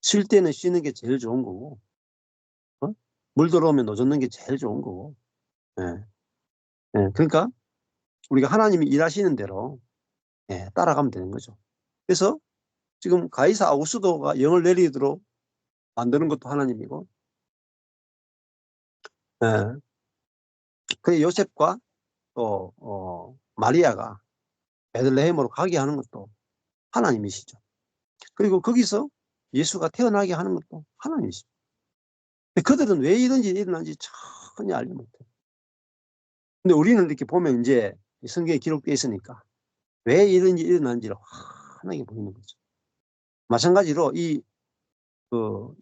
S1: 쉴 때는 쉬는 게 제일 좋은 거고 물 들어오면 노젓는 게 제일 좋은 거고 그러니까 우리가 하나님이 일하시는 대로 따라가면 되는 거죠. 그래서 지금 가이사 아우구스도가 영을 내리도록 만드는 것도 하나님이고 그 요셉과 또 마리아가 베들레헴으로 가게 하는 것도 하나님이시죠. 그리고 거기서 예수가 태어나게 하는 것도 하나님이시죠. 그들은 왜 이런 일이 일어난지 전혀 알지 못해요. 근데 우리는 이렇게 보면 이제 성경에 기록되어 있으니까 왜 이런 일이 일어난지를 환하게 보이는 거죠. 마찬가지로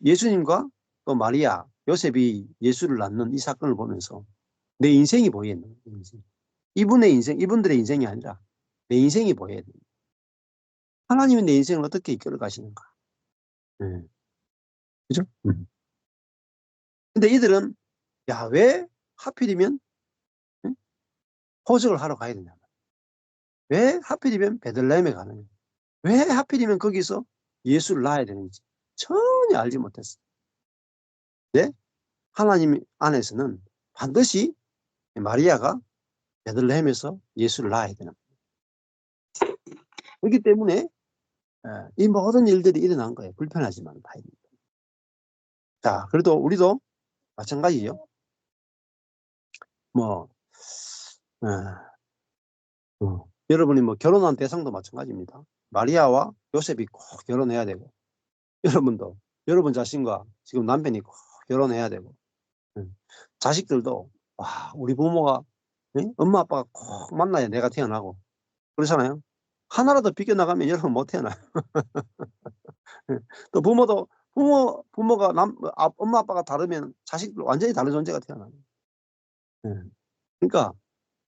S1: 예수님과 또 마리아, 요셉이 예수를 낳는 이 사건을 보면서 내 인생이 보여야 돼요. 이분의 인생, 이분들의 인생이 아니라 내 인생이 보여야 돼요. 하나님이 내 인생을 어떻게 이끌어 가시는가. 그죠? 근데 이들은 왜 하필이면 호적을 하러 가야 되냐. 왜 하필이면 베들레헴에 가느냐. 왜 하필이면 거기서 예수를 낳아야 되는지 전혀 알지 못했어요. 네? 하나님 안에서는 반드시 마리아가 베들레헴에서 예수를 낳아야 되는 거예요. 그렇기 때문에 이 모든 일들이 일어난 거예요. 불편하지만 다행입니다. 자, 그래도 우리도 마찬가지죠. 여러분이 결혼한 대상도 마찬가지입니다. 마리아와 요셉이 꼭 결혼해야 되고 여러분도 여러분 자신과 지금 남편이 꼭 결혼해야 되고 자식들도 우리 부모가 예? 엄마 아빠가 꼭 만나야 내가 태어나고 그렇잖아요. 하나라도 비껴나가면 여러분 못 태어나요. 예. 또 부모가 엄마 아빠가 다르면 자식도 완전히 다른 존재가 태어나요. 예. 그러니까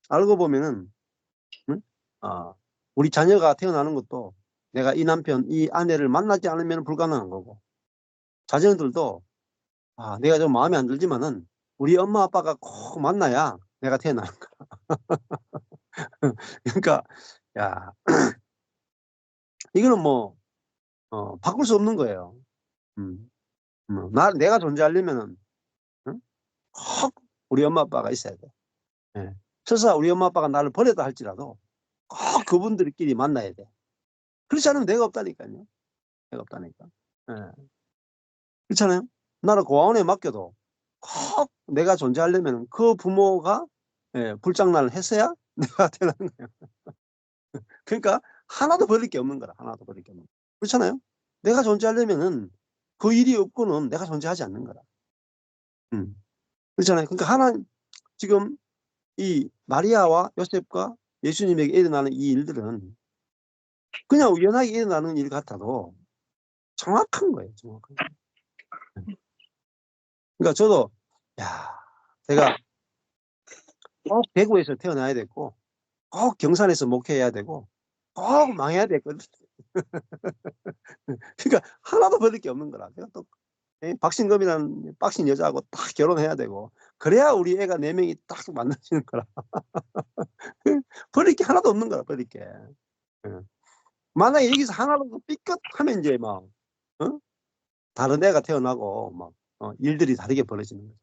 S1: 알고 보면은 아 우리 자녀가 태어나는 것도 내가 이 남편, 이 아내를 만나지 않으면 불가능한 거고 자녀들도 내가 좀 마음에 안 들지만은 우리 엄마 아빠가 꼭 만나야 내가 태어나는 거야. 그러니까 야 이거는 뭐 바꿀 수 없는 거예요. 음. 내가 존재하려면은 응? 꼭 우리 엄마 아빠가 있어야 돼. 예. 설사 우리 엄마 아빠가 나를 버렸다 할지라도 꼭 그분들끼리 만나야 돼. 그렇지 않으면 내가 없다니까요. 내가 없다니까. 예. 그렇잖아요. 나를 고아원에 맡겨도 꼭 내가 존재하려면 그 부모가 불장난을 했어야 내가 태어나는 거예요. 그러니까 하나도 버릴 게 없는 거라. 하나도 버릴 게 없는 거야. 그렇잖아요. 내가 존재하려면은 그 일이 없고는 내가 존재하지 않는 거라. 그렇잖아요. 그러니까 지금 이 마리아와 요셉과 예수님에게 일어나는 이 일들은 그냥 우연하게 일어나는 일 같아도 정확한 거예요. 정확한 거예요. 그러니까 저도 제가 꼭 대구에서 태어나야 됐고 꼭 경산에서 목회해야 되고 꼭 망해야 됐거든. 그러니까 하나도 버릴 게 없는 거라. 내가 또 박신금이라는 빡신 여자하고 딱 결혼해야 되고 그래야 우리 애가 4명이 딱 만나지는 거라. 버릴 게 하나도 없는 거라. 버릴 게. 만약에 여기서 하나라도 삐끗하면 이제 막 다른 애가 태어나고 막 일들이 다르게 벌어지는 거죠.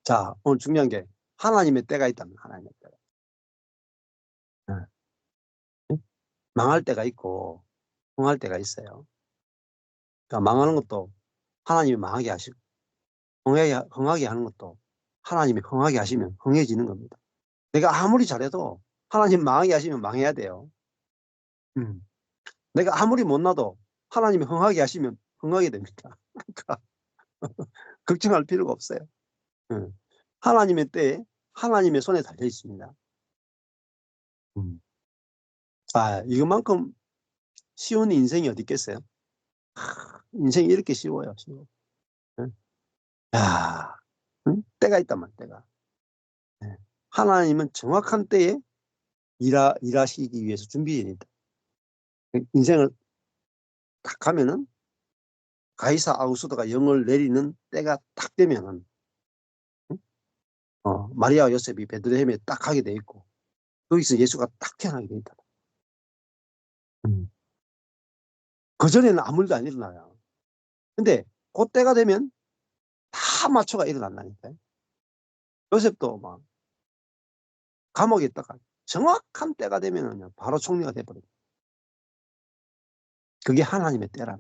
S1: 자, 오늘 중요한 게 하나님의 때가 있다면 하나님의 때가. 망할 때가 있고 흥할 때가 있어요. 그러니까 망하는 것도 하나님이 망하게 하시고 흥하게 하는 것도 하나님이 흥하게 하시면 흥해지는 겁니다. 내가 아무리 잘해도 하나님 망하게 하시면 망해야 돼요. 내가 아무리 못나도 하나님이 흥하게 하시면 흥하게 됩니다. 그러니까 걱정할 필요가 없어요. 하나님의 때에 하나님의 손에 달려 있습니다. 이것만큼 쉬운 인생이 어디 있겠어요? 인생이 이렇게 쉬워요. 쉬워. 야, 때가 있단 때가. 하나님은 정확한 때에 일하시기 위해서 준비해야 인생을 딱 가면은 가이사 아우수도가 영을 내리는 때가 딱 되면은 마리아와 요셉이 베들레헴에 딱 가게 돼 있고 거기서 예수가 딱 태어나게 돼 있다. 그전에는 아무 일도 안 일어나요. 근데 그때가 되면 다 맞춰가 일어난다니까요. 요셉도 막 감옥에 있다가 정확한 때가 되면은요 바로 총리가 돼버려요. 그게 하나님의 때란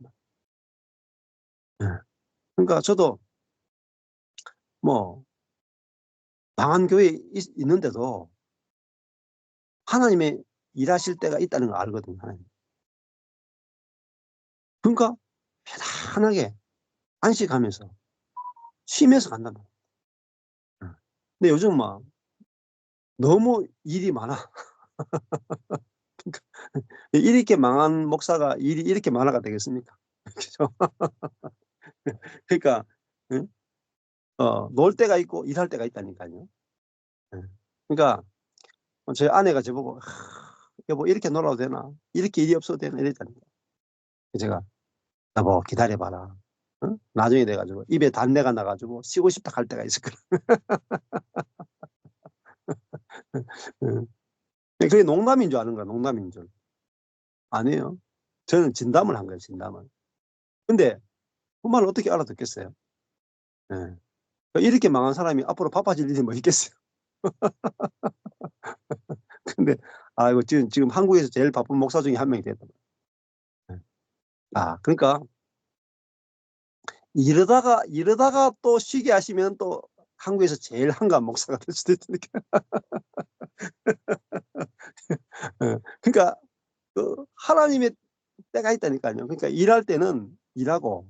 S1: 말이에요. 그러니까 저도 뭐 망한 교회에 있는데도 하나님의 일하실 때가 있다는 걸 알거든요. 하나님. 그러니까 편안하게 안식하면서 쉬면서 간단 말이에요. 근데 요즘 막 너무 일이 많아. 그러니까 이렇게 망한 목사가 일이 이렇게 많아가 되겠습니까? 그죠? 그러니까 놀 때가 있고 일할 때가 있다니까요. 그러니까 저희 아내가 저보고 여보 이렇게 놀아도 되나? 이렇게 일이 없어도 되나? 이랬다니까. 제가 여보 기다려봐라. 나중에 돼가지고 입에 단내가 나가지고 쉬고 싶다 할 때가 있을 거라. 그게 농담인 줄 아는 거야. 농담인 줄. 아니에요. 저는 진담을 한 거예요. 진담을. 근데 그 말을 어떻게 알아듣겠어요? 예. 이렇게 망한 사람이 앞으로 바빠질 일이 뭐 있겠어요? 근데 이거 지금 한국에서 제일 바쁜 목사 중에 한 명이 됐다. 그러니까 이러다가 또 쉬게 하시면 또 한국에서 제일 한가한 목사가 될 수도 있으니까. 그러니까 하나님의 때가 있다니까요. 그러니까 일할 때는 일하고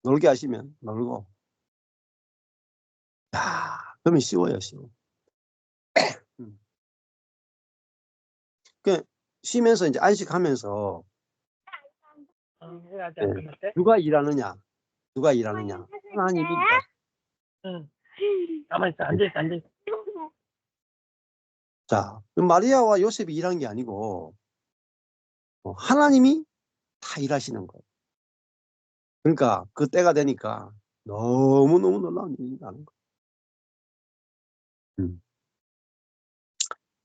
S1: 놀게 하시면 놀고. 그러면 쉬워요, 쉬워. 그 쉬면서 이제 안식하면서 네. 누가 일하느냐? 누가 일하느냐? 하나님이 일하시죠.
S2: 응. 가만히 있어. 앉아있어. 앉아있어.
S1: 자, 마리아와 요셉이 일한 게 아니고 하나님이 다 일하시는 거예요. 그러니까 그 때가 되니까 너무너무 놀라운 일이 나는 거예요.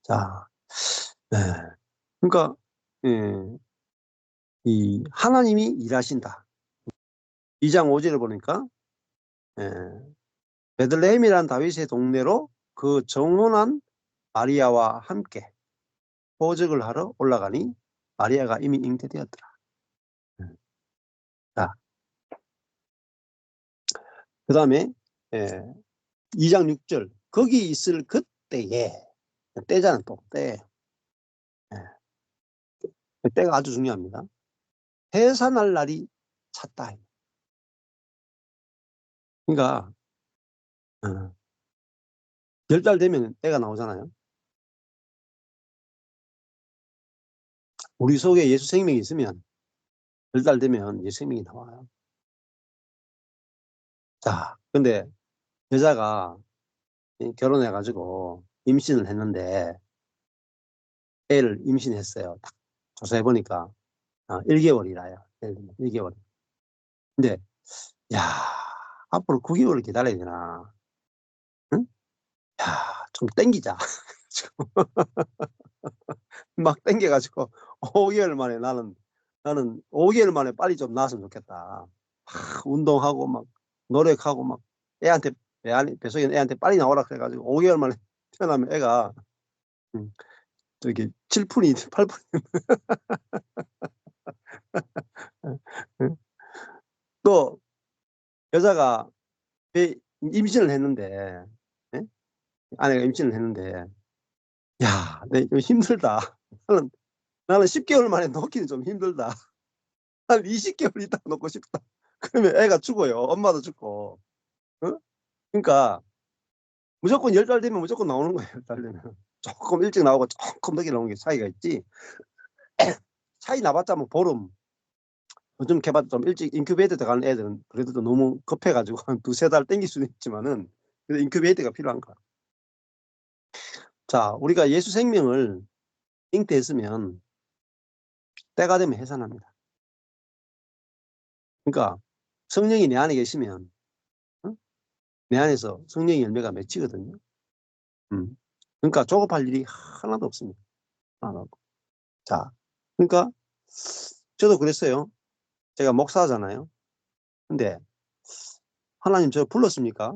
S1: 자, 네. 그러니까 이 하나님이 일하신다. 2장 5절을 보니까 베들레헴이라는 다윗의 동네로 그 정혼한 마리아와 함께 호적을 하러 올라가니 마리아가 이미 잉태되었더라. 자, 그 다음에 2장 6절 거기 있을 그때에 때잖아 또 때. 때가 아주 중요합니다. 해산할 날이 찼다. 그러니까 10달 되면 때가 나오잖아요. 우리 속에 예수 생명이 있으면 10달 되면 예수 생명이 나와요. 자, 근데 여자가 결혼해가지고 임신을 했는데 애를 임신했어요. 딱 조사해보니까 1개월이라요. 1개월. 근데 야, 앞으로 9개월을 기다려야 되나? 응? 야, 좀 땡기자. 막 땡겨가지고 5개월 만에 나는 5개월 만에 빨리 좀 나왔으면 좋겠다. 막 운동하고 막 노력하고 막 애한테 뱃속에 있는 애한테 빨리 나오라 그래가지고 5개월 만에 태어나면 애가 저기 7푼이 8푼이 또 여자가 임신을 했는데 예? 아내가 임신을 했는데 야, 좀 힘들다. 나는 10개월 만에 놓기는 좀 힘들다. 한 20개월 있다가 놓고 싶다. 그러면 애가 죽어요. 엄마도 죽고. 어? 그러니까 무조건 10달 되면 무조건 나오는 거예요. 10달 되면. 조금 일찍 나오고 조금 늦게 나오는 게 차이가 있지. 차이 나봤자 뭐 보름. 요즘 개발 좀 일찍 인큐베이터 들어가는 애들은 그래도 또 너무 급해가지고 한 2~3달 땡길 수는 있지만은 그래도 인큐베이터가 필요한 거야. 자, 우리가 예수 생명을 잉태했으면 때가 되면 해산합니다. 그러니까 성령이 내 안에 계시면 내 안에서 성령의 열매가 맺히거든요. 그러니까 조급할 일이 하나도 없습니다. 하나도 없고. 자, 그러니까 저도 그랬어요. 제가 목사잖아요. 근데 하나님 저 불렀습니까?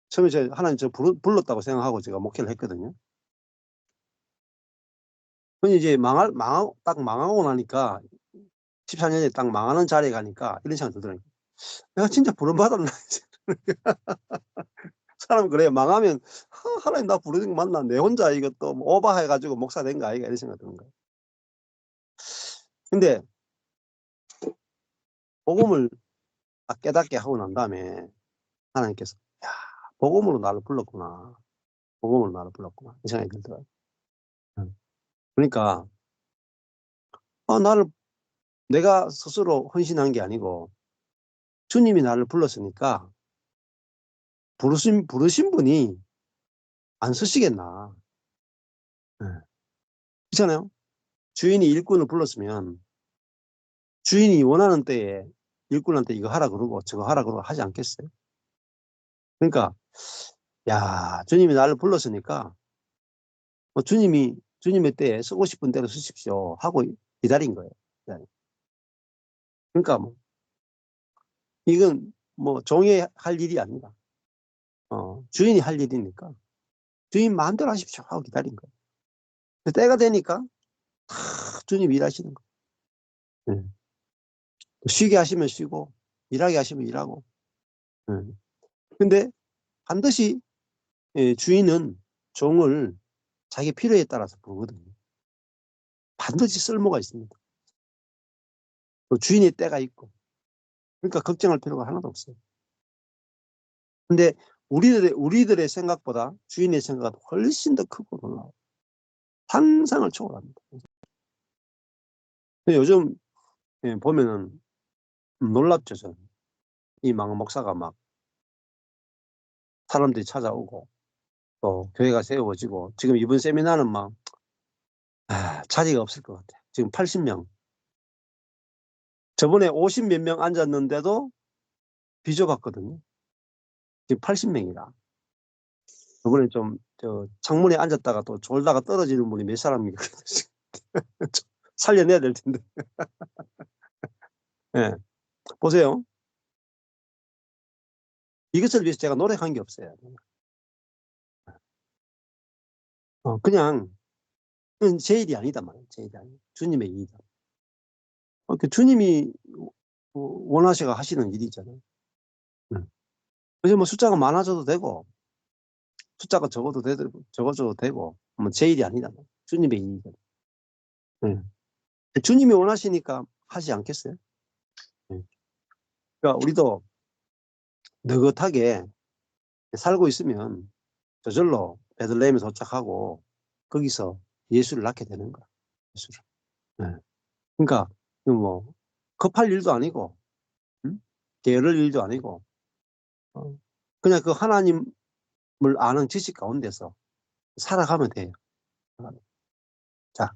S1: 처음에 제가 하나님 저 불렀다고 생각하고 제가 목회를 했거든요. 근데 이제 딱 망하고 나니까 14년에 딱 망하는 자리에 가니까 이런 생각이 들더라고요. 내가 진짜 부름받았나? 사람 그래요. 망하면 하나님 나 부르는 거 맞나? 내 혼자 이것도 뭐 오버해가지고 목사 된 거 아이가 이런 생각 드는 거예요. 근데 복음을 깨닫게 하고 난 다음에 하나님께서 야, 복음으로 나를 불렀구나. 복음으로 나를 불렀구나. 이 생각이 들더라고요. 그러니까 내가 스스로 헌신한 게 아니고 주님이 나를 불렀으니까 부르신 분이 안 쓰시겠나. 네. 그렇잖아요. 주인이 일꾼을 불렀으면 주인이 원하는 때에 일꾼한테 이거 하라 그러고 저거 하라 그러고 하지 않겠어요? 그러니까 야, 주님이 나를 불렀으니까 주님의 때에 쓰고 싶은 대로 쓰십시오 하고 기다린 거예요. 그러니까 뭐 이건 뭐 종이 할 일이 아니다. 주인이 할 일이니까 주인 마음대로 하십시오 하고 기다린 거예요. 때가 되니까 주님 일하시는 거예요. 네. 쉬게 하시면 쉬고 일하게 하시면 일하고. 근데 반드시 주인은 종을 자기 필요에 따라서 부르거든요. 반드시 쓸모가 있습니다. 주인의 때가 있고. 그러니까 걱정할 필요가 하나도 없어요. 근데 우리들의 생각보다 주인의 생각은 훨씬 더 크고 놀라워. 상상을 초월합니다. 요즘 보면은 놀랍죠, 저는. 이 망 목사가 막 사람들이 찾아오고 또 교회가 세워지고 지금 이번 세미나는 막 자리가 없을 것 같아요. 지금 80명. 저번에 50 몇 명 앉았는데도 비좁았거든요. 지금 80명이라. 저번에 좀 창문에 앉았다가 또 졸다가 떨어지는 분이 몇 사람이 살려내야 될 텐데. 예. 보세요. 이것을 위해서 제가 노력한 게 없어요. 그냥 제 일이 아니다 말이에요. 제 일이 아니에요. 주님의 일이다. 주님이 원하셔가 하시는 일이잖아요. 그래서 뭐 숫자가 많아져도 되고 숫자가 적어져도 되고 뭐 제 일이 아니다. 주님의 일이다. 주님이 원하시니까 하지 않겠어요? 그러니까 우리도 느긋하게 살고 있으면 저절로 베들레헴에 도착하고 거기서 예수를 낳게 되는 거야. 예수를. 그러니까 뭐 급할 일도 아니고 게으를 일도 아니고 그냥 그 하나님을 아는 지식 가운데서 살아가면 돼요. 자,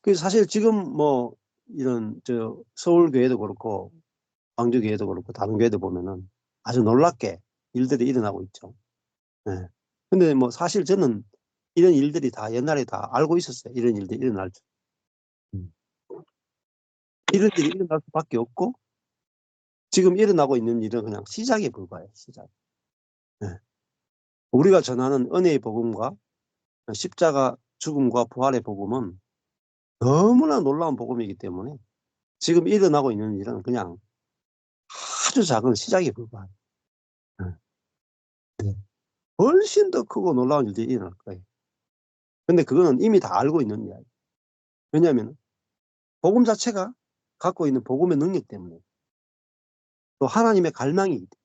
S1: 그 사실 지금 뭐 이런 서울교회도 그렇고 광주교회도 그렇고 다른 교회도 보면은 아주 놀랍게 일들이 일어나고 있죠. 네. 근데 뭐 사실 저는 이런 일들이 다 옛날에 다 알고 있었어요. 이런 일들이 일어날 줄. 이런 일이 일어날 수밖에 없고 지금 일어나고 있는 일은 그냥 시작에 불과해요. 시작. 네. 우리가 전하는 은혜의 복음과 십자가 죽음과 부활의 복음은 너무나 놀라운 복음이기 때문에 지금 일어나고 있는 일은 그냥 아주 작은 시작에 불과해요. 네. 훨씬 더 크고 놀라운 일들이 일어날 거예요. 근데 그거는 이미 다 알고 있는 이야기. 왜냐하면 복음 자체가 갖고 있는 복음의 능력 때문에 또 하나님의 갈망이기 때문에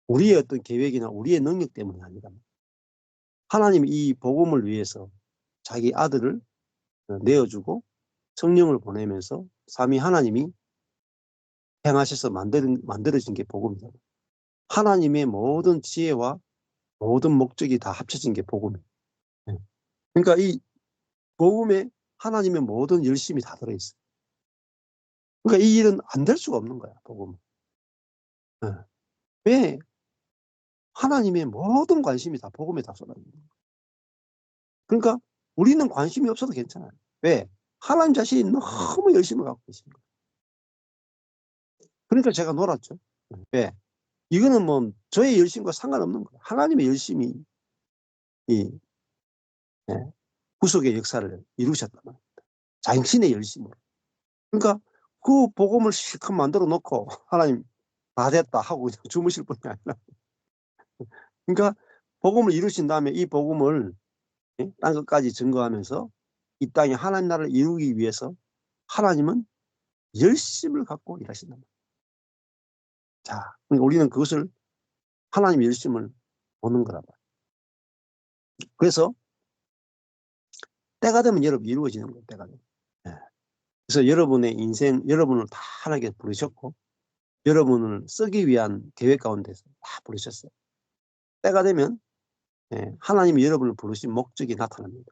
S1: 우리의 어떤 계획이나 우리의 능력 때문이 아니라 하나님이 이 복음을 위해서 자기 아들을 내어주고 성령을 보내면서 삼위 하나님이 행하셔서 만들어진 게 복음이다. 하나님의 모든 지혜와 모든 목적이 다 합쳐진 게 복음이에요. 그러니까 이 복음에 하나님의 모든 열심이 다 들어있어요. 그러니까 이 일은 안 될 수가 없는 거야, 복음은. 왜? 하나님의 모든 관심이 다 복음에 다 쏟아집니다. 그러니까 우리는 관심이 없어도 괜찮아요. 왜? 하나님 자신이 너무 열심을 갖고 계신 거예요. 그러니까 제가 놀았죠. 왜? 이거는 뭐 저의 열심과 상관없는 거예요. 하나님의 열심이 이 구속의 역사를 이루셨단 말입니다. 자신의 열심으로. 그러니까 그 복음을 실컷 만들어 놓고 하나님 다 됐다 하고 그냥 주무실 분이 아니라 그러니까 복음을 이루신 다음에 이 복음을 땅 끝까지 증거하면서 이 땅에 하나님 나라를 이루기 위해서 하나님은 열심을 갖고 일하신단 말이에요. 자, 그러니까 우리는 그것을 하나님의 열심을 보는 거란 말이에요. 그래서 때가 되면 여러분 이루어지는 거예요. 때가 되면. 그래서 여러분의 인생, 여러분을 다 하나님께 부르셨고 여러분을 쓰기 위한 계획 가운데서 다 부르셨어요. 때가 되면 하나님이 여러분을 부르신 목적이 나타납니다.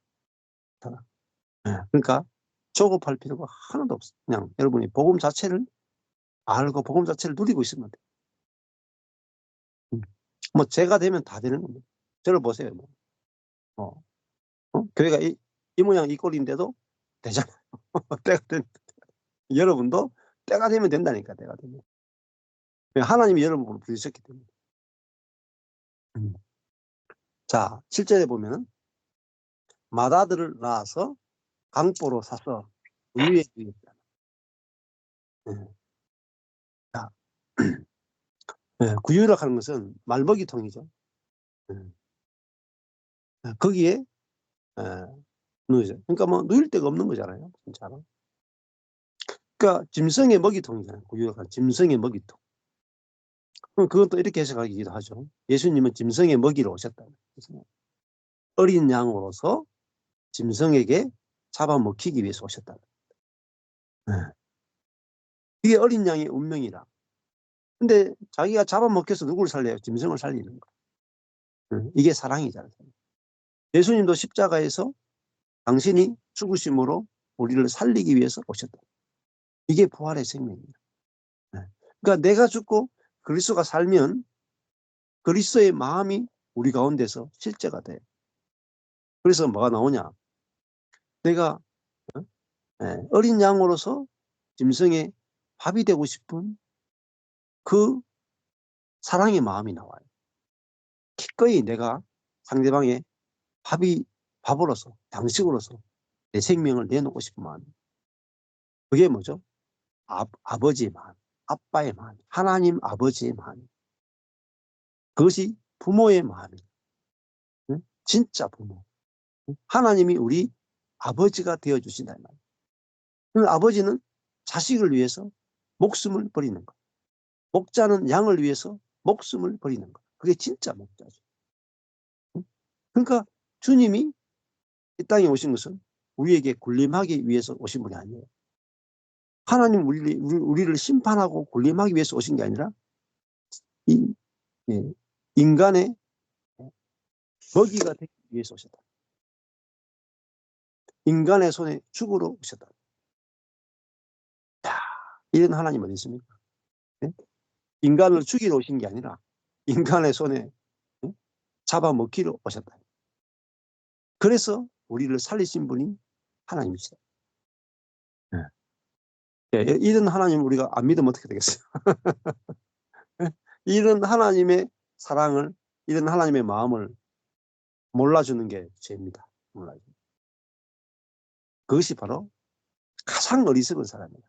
S1: 그러니까 조급할 필요가 하나도 없어요. 그냥 여러분이 복음 자체를 알고 복음 자체를 누리고 있으면 돼요. 뭐 제가 되면 다 되는 겁니다. 저를 보세요. 교회가 이 모양 이 꼴인데도 되잖아요. 때가 된 여러분도 때가 되면 된다니까. 때가 되면 하나님이 여러분을 부르셨기 때문에. 자, 7절에 보면은 맏아들을 낳아서 강보로 사서 우유에 주겠다. 자, 구유라고 하는 것은 말먹이통이죠. 거기에 누이죠. 그러니까 뭐 누일 데가 없는 거잖아요. 진짜로. 그러니까 짐승의 먹이통이잖아요. 구유가 짐승의 먹이통. 그럼 그것도 이렇게 해석하기도 하죠. 예수님은 짐승의 먹이로 오셨다. 어린 양으로서 짐승에게 잡아먹히기 위해서 오셨다. 네. 이게 어린 양의 운명이라. 근데 자기가 잡아먹혀서 누구를 살려요? 짐승을 살리는 거. 이게 사랑이잖아요. 예수님도 십자가에서 당신이 죽으심으로 우리를 살리기 위해서 오셨다. 이게 부활의 생명입니다. 그러니까 내가 죽고 그리스도가 살면 그리스도의 마음이 우리 가운데서 실제가 돼. 그래서 뭐가 나오냐? 내가 어린 양으로서 짐승의 밥이 되고 싶은 그 사랑의 마음이 나와요. 기꺼이 내가 상대방의 밥으로서, 양식으로서 내 생명을 내놓고 싶은 마음. 그게 뭐죠? 아버지의 마음, 아빠의 마음, 하나님 아버지의 마음. 그것이 부모의 마음이에요. 응? 진짜 부모. 하나님이 우리 아버지가 되어주신다. 그 아버지는 자식을 위해서 목숨을 버리는 것. 목자는 양을 위해서 목숨을 버리는 것. 그게 진짜 목자죠. 그러니까 주님이 이 땅에 오신 것은 우리에게 군림하기 위해서 오신 분이 아니에요. 하나님 우리를 심판하고 군림하기 위해서 오신 게 아니라 인간의 먹이가 되기 위해서 오셨다. 인간의 손에 죽으러 오셨다. 야, 이런 하나님 어디 있습니까? 네? 인간을 죽이러 오신 게 아니라 인간의 손에 잡아먹기로 오셨다. 그래서 우리를 살리신 분이 하나님이시다. 네. 이런 하나님 우리가 안 믿으면 어떻게 되겠어요? 이런 하나님의 사랑을, 이런 하나님의 마음을 몰라주는 게 죄입니다. 몰라주는. 그것이 바로 가장 어리석은 사람이에요.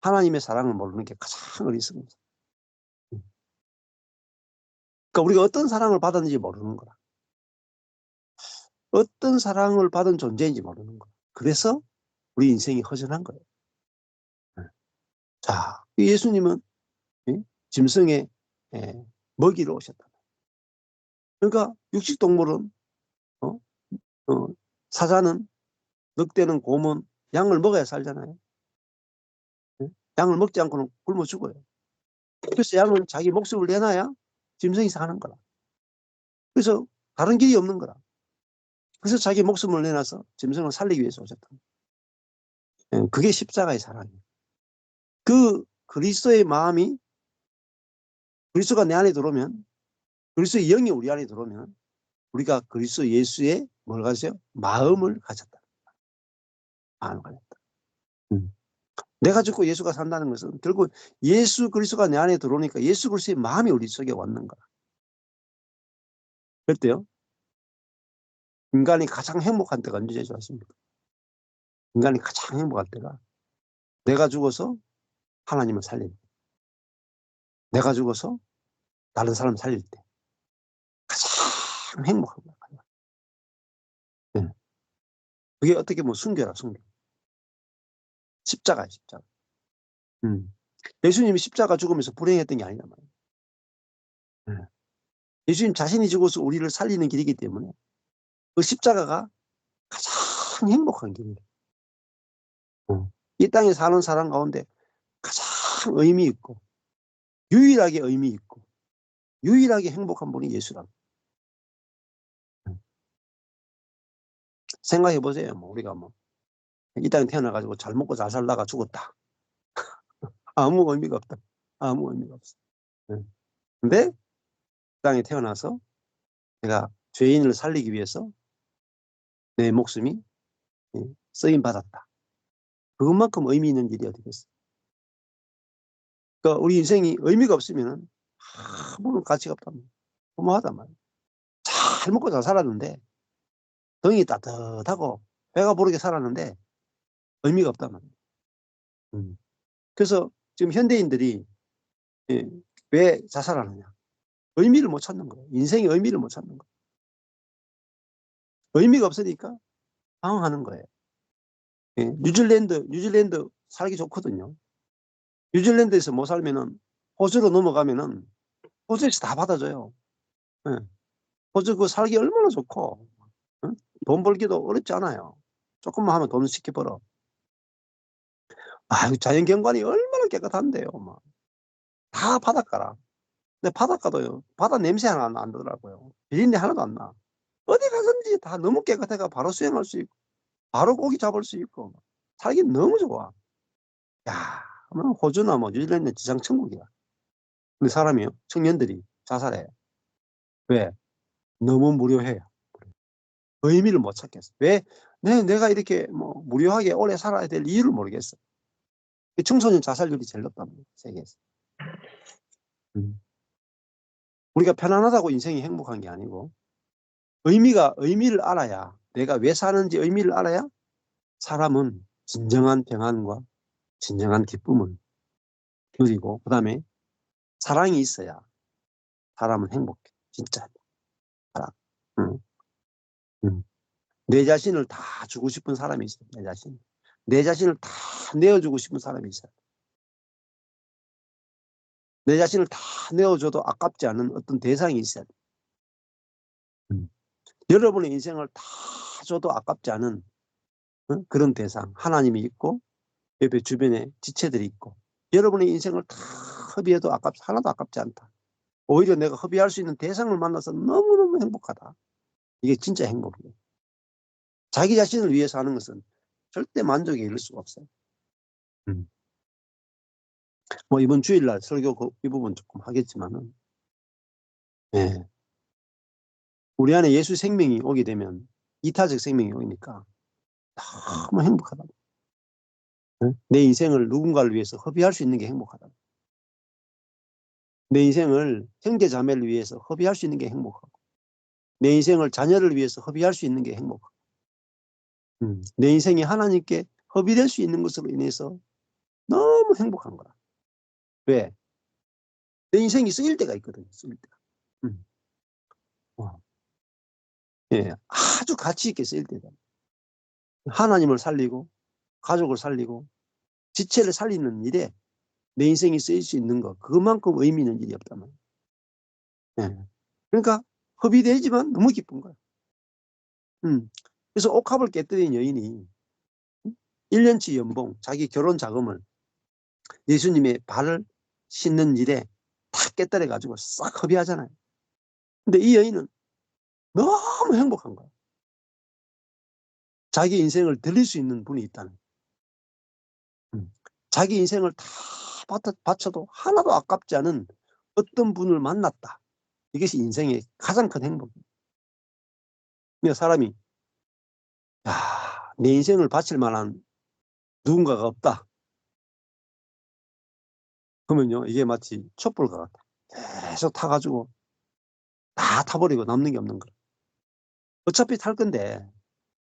S1: 하나님의 사랑을 모르는 게 가장 어리석은 사람. 그러니까 우리가 어떤 사랑을 받았는지 모르는 거라. 어떤 사랑을 받은 존재인지 모르는 거야. 그래서 우리 인생이 허전한 거예요. 자, 예수님은 짐승의 먹이로 오셨다. 그러니까 육식동물은 사자는, 늑대는, 곰은 양을 먹어야 살잖아요. 양을 먹지 않고는 굶어 죽어요. 그래서 양은 자기 목숨을 내놔야 짐승이 사는 거라. 그래서 다른 길이 없는 거라. 그래서 자기 목숨을 내놔서 짐승을 살리기 위해서 오셨다. 그게 십자가의 사랑이에요. 그 그리스도의 마음이, 그리스도가 내 안에 들어오면, 그리스도의 영이 우리 안에 들어오면 우리가 그리스도 예수의 뭘 가졌어요? 마음을 가졌다. 마음을 가졌다. 내가 죽고 예수가 산다는 것은 결국 예수 그리스도가 내 안에 들어오니까 예수 그리스도의 마음이 우리 속에 왔는 거야. 그때요, 인간이 가장 행복한 때가 언제 좋았습니까? 인간이 가장 행복할 때가 내가 죽어서 하나님을 살릴 때, 내가 죽어서 다른 사람을 살릴 때 가장 행복한 거야. 네. 그게 어떻게 보면 순교라, 순교. 십자가야, 십자가. 예수님이 십자가 죽으면서 불행했던 게 아니란 말이에요. 네. 예수님 자신이 죽어서 우리를 살리는 길이기 때문에 그 십자가가 가장 행복한 길이에요. 이 땅에 사는 사람 가운데 가장 의미 있고 유일하게 의미 있고 유일하게 행복한 분이 예수라고. 생각해 보세요. 뭐 우리가 뭐 이 땅에 태어나가지고 잘 먹고 잘 살다가 죽었다. 아무 의미가 없다. 아무 의미가 없어. 근데 이 땅에 태어나서 내가 죄인을 살리기 위해서 내 목숨이 쓰임 받았다. 그것만큼 의미 있는 일이 어디 있겠어. 그러니까 우리 인생이 의미가 없으면 아무런 가치가 없단 말이야. 허무하단 말이야. 잘 먹고 잘 살았는데 등이 따뜻하고 배가 부르게 살았는데 의미가 없단 말이에요. 그래서 지금 현대인들이 왜 자살하느냐? 의미를 못 찾는 거예요. 인생의 의미를 못 찾는 거예요. 의미가 없으니까 방황하는 거예요. 뉴질랜드 살기 좋거든요. 뉴질랜드에서 못 살면은 호주로 넘어가면은 호주에서 다 받아줘요. 예. 호주 그 살기 얼마나 좋고, 응? 돈 벌기도 어렵지 않아요. 조금만 하면 돈 쉽게 벌어. 아유, 자연 경관이 얼마나 깨끗한데요. 막. 다 바닷가라. 근데 바닷가도요, 바다 냄새 하나 안 나더라고요. 비린내 하나도 안 나. 어디 가든지 다 너무 깨끗해가 바로 수영할 수 있고, 바로 고기 잡을 수 있고, 살기 너무 좋아. 야, 뭐 호주나 뭐 뉴질랜드 지상천국이야. 근데 사람이요, 청년들이 자살해요. 왜? 너무 무료해요. 의미를 못 찾겠어. 왜? 내가 이렇게 뭐 무료하게 오래 살아야 될 이유를 모르겠어. 청소년 자살률이 제일 높답니다, 세계에서. 우리가 편안하다고 인생이 행복한 게 아니고, 의미를 알아야, 내가 왜 사는지 의미를 알아야 사람은 진정한 평안과 진정한 기쁨을 누리고, 그 다음에 사랑이 있어야 사람은 행복해. 진짜. 사랑. 응. 응. 내 자신을 다 주고 싶은 사람이 있어요. 내 자신. 내 자신을 다 내어주고 싶은 사람이 있어요. 내 자신을 다 내어줘도 아깝지 않은 어떤 대상이 있어야 돼. 여러분의 인생을 다 줘도 아깝지 않은 그런 대상. 하나님이 있고, 옆에 주변에 지체들이 있고, 여러분의 인생을 다 허비해도 하나도 아깝지 않다. 오히려 내가 허비할 수 있는 대상을 만나서 너무너무 행복하다. 이게 진짜 행복이에요. 자기 자신을 위해서 하는 것은 절대 만족에 이를 수가 없어요. 뭐 이번 주일날 설교 이 부분 조금 하겠지만은, 예. 우리 안에 예수 생명이 오게 되면 이타적 생명이 오니까 너무 행복하다. 예? 내 인생을 누군가를 위해서 허비할 수 있는 게 행복하다. 내 인생을 형제 자매를 위해서 허비할 수 있는 게 행복하고, 내 인생을 자녀를 위해서 허비할 수 있는 게 행복하고, 내 인생이 하나님께 허비될 수 있는 것으로 인해서 너무 행복한 거야. 왜? 내 인생이 쓰일 때가 있거든. 쓰일 때가. 예, 아주 가치 있게 쓰일 때다. 하나님을 살리고 가족을 살리고 지체를 살리는 일에 내 인생이 쓰일 수 있는 거, 그만큼 의미 있는 일이 없단 말이야. 예. 그러니까 허비되지만 너무 기쁜 거야. 그래서 옥합을 깨뜨린 여인이 1년치 연봉, 자기 결혼 자금을 예수님의 발을 씻는 일에 다 깨뜨려가지고 싹 허비하잖아요. 근데 이 여인은 너무 행복한 거야. 자기 인생을 드릴 수 있는 분이 있다는. 자기 인생을 다 바쳐도 하나도 아깝지 않은 어떤 분을 만났다. 이것이 인생의 가장 큰 행복이에요. 그러니까 사람이, 야, 내 인생을 바칠 만한 누군가가 없다. 그러면요, 이게 마치 촛불과 같아. 계속 타가지고 다 타버리고 남는 게 없는 거야. 어차피 탈 건데,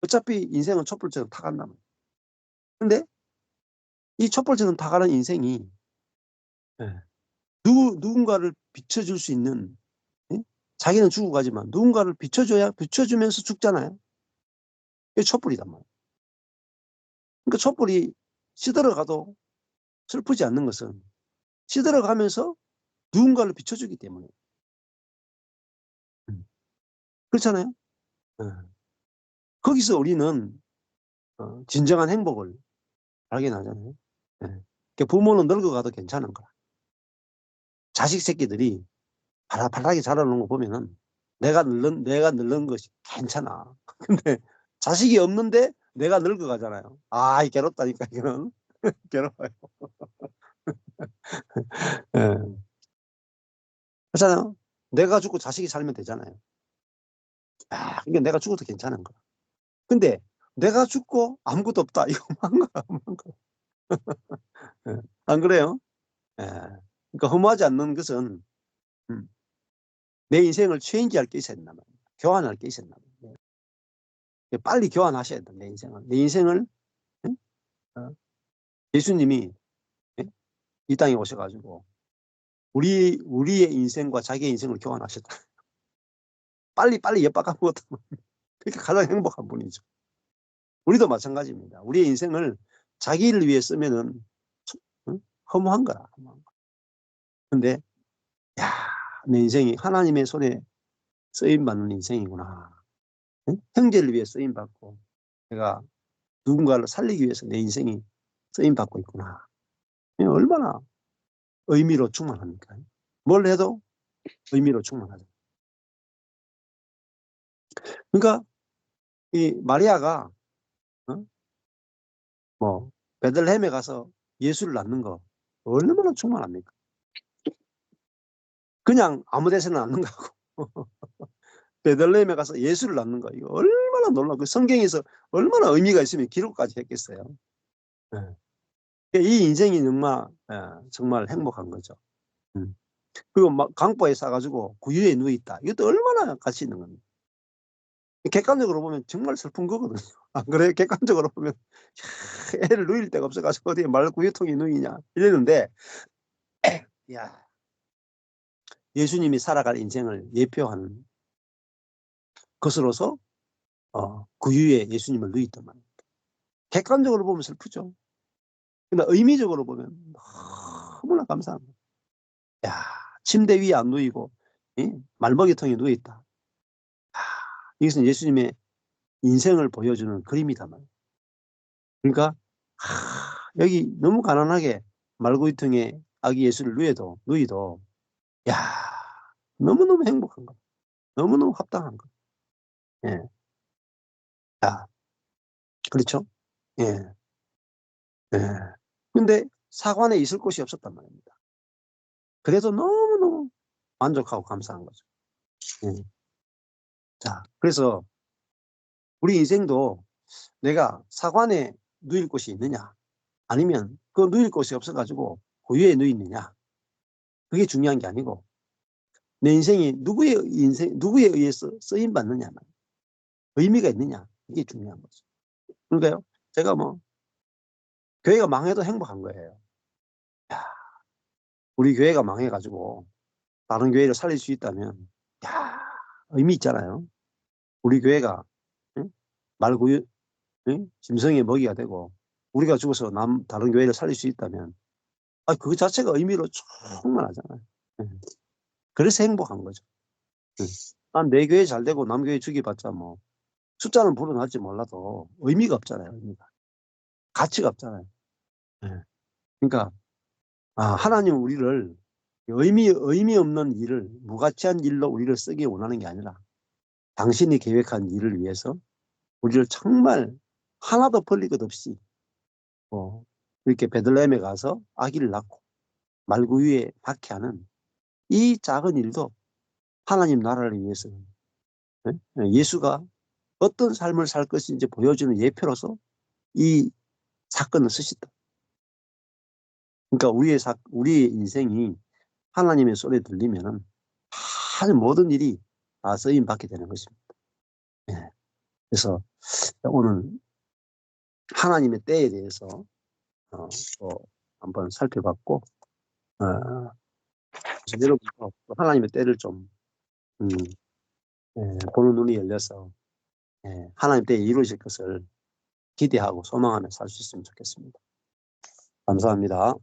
S1: 어차피 인생은 촛불처럼 타간단 말이야. 근데 이 촛불처럼 타가는 인생이 누군가를 비춰줄 수 있는, 자기는 죽고 가지만 누군가를 비춰주면서 죽잖아요. 이게 촛불이단 말이야. 그러니까 촛불이 시들어가도 슬프지 않는 것은 시들어가면서 누군가를 비춰주기 때문에. 그렇잖아요. 거기서 우리는 진정한 행복을 발견하잖아요. 그러니까 부모는 늙어가도 괜찮은 거야. 자식 새끼들이 바라바라하게 자라는 거 보면은 내가 늙는 것이 괜찮아. 근데 자식이 없는데 내가 늙어가잖아요. 아, 괴롭다니까, 이거는. 괴로워요. 예. 그렇잖아요. 내가 죽고 자식이 살면 되잖아요. 아, 그러니까 내가 죽어도 괜찮은 거야. 근데 내가 죽고 아무것도 없다. 이거 한 거야, 한 거야. 예. 안 그래요? 예. 그러니까 허무하지 않는 것은 음, 내 인생을 체인지할 게 있어야 된단 말이에요. 교환할 게 있어야 된단 말이에요. 빨리 교환하셔야 돼, 내 인생을. 내 인생을 어? 예수님이 이 땅에 오셔가지고 우리의 인생과 자기의 인생을 교환하셨다. 빨리 엿박아 먹었다. 그게 가장 행복한 분이죠. 우리도 마찬가지입니다. 우리의 인생을 자기를 위해 쓰면은 허무한 거야. 허무한 거. 근데 야, 내 인생이 하나님의 손에 쓰임 받는 인생이구나. 응? 형제를 위해 쓰임 받고 내가 누군가를 살리기 위해서 내 인생이 쓰임 받고 있구나. 얼마나 의미로 충만합니까? 뭘 해도 의미로 충만하죠. 그러니까 이 마리아가 뭐 베들레헴에 가서 예수를 낳는 거 얼마나 충만합니까? 그냥 아무 데서나 낳는 거하고 베들레헴에 가서 예수를 낳는 거 이거 얼마나 놀라워. 그 성경에서 얼마나 의미가 있으면 기록까지 했겠어요. 이 인생이 정말 행복한 거죠. 그리고 막 강보에 싸가지고 구유에 누워 있다. 이것도 얼마나 가치 있는 겁니다. 객관적으로 보면 정말 슬픈 거거든요. 안 그래요? 객관적으로 보면 애를 누일 데가 없어가지고 어디에 말구유통에 누이냐 이랬는데 야, 예수님이 살아갈 인생을 예표하는 것으로서 구유에 예수님을 누있단 말입니다. 객관적으로 보면 슬프죠. 근데 의미적으로 보면 너무나 감사한 거예요. 야, 침대 위에 안 누이고 말먹이통에 누워있다. 이것은 예수님의 인생을 보여주는 그림이다 말이에요. 그러니까 여기 너무 가난하게 말구이통에 아기 예수를 누이도 야, 너무너무 행복한 거, 너무너무 합당한 거. 예. 야, 그렇죠? 예. 예. 근데 사관에 있을 곳이 없었단 말입니다. 그래도 너무너무 만족하고 감사한 거죠. 예. 자, 그래서 우리 인생도 내가 사관에 누일 곳이 있느냐, 아니면 그 누일 곳이 없어가지고 고유에 누이느냐, 그게 중요한 게 아니고 내 인생이 누구에 의해서 쓰임 받느냐, 의미가 있느냐, 이게 중요한 거죠. 그러니까요, 제가 뭐 교회가 망해도 행복한 거예요. 야, 우리 교회가 망해가지고 다른 교회를 살릴 수 있다면, 야, 의미 있잖아요. 우리 교회가 말구유, 짐승의 먹이가 되고 우리가 죽어서 다른 교회를 살릴 수 있다면, 그 자체가 의미로 충만하잖아요. 그래서 행복한 거죠. 난 내 교회 잘 되고 남 교회 죽여봤자 뭐 숫자는 불어날지 몰라도 의미가 없잖아요. 의미가. 가치가 없잖아요. 그러니까 하나님은 우리를 의미 없는 일을, 무가치한 일로 우리를 쓰기 원하는 게 아니라 당신이 계획한 일을 위해서 우리를 정말 하나도 벌릴 것 없이 이렇게 베들레헴에 가서 아기를 낳고 말구유에 낳게 하는 이 작은 일도 하나님 나라를 위해서 예수가 어떤 삶을 살 것인지 보여주는 예표로서 이 사건을 쓰셨다. 그러니까 우리의 인생이 하나님의 손에 들리면은 모든 일이 다 쓰임 받게 되는 것입니다. 예. 그래서 오늘 하나님의 때에 대해서 또 한번 살펴봤고, 여러분도 하나님의 때를 좀 보는 눈이 열려서 하나님 때에 이루어질 것을 기대하고 소망하며 살 수 있으면 좋겠습니다. 감사합니다.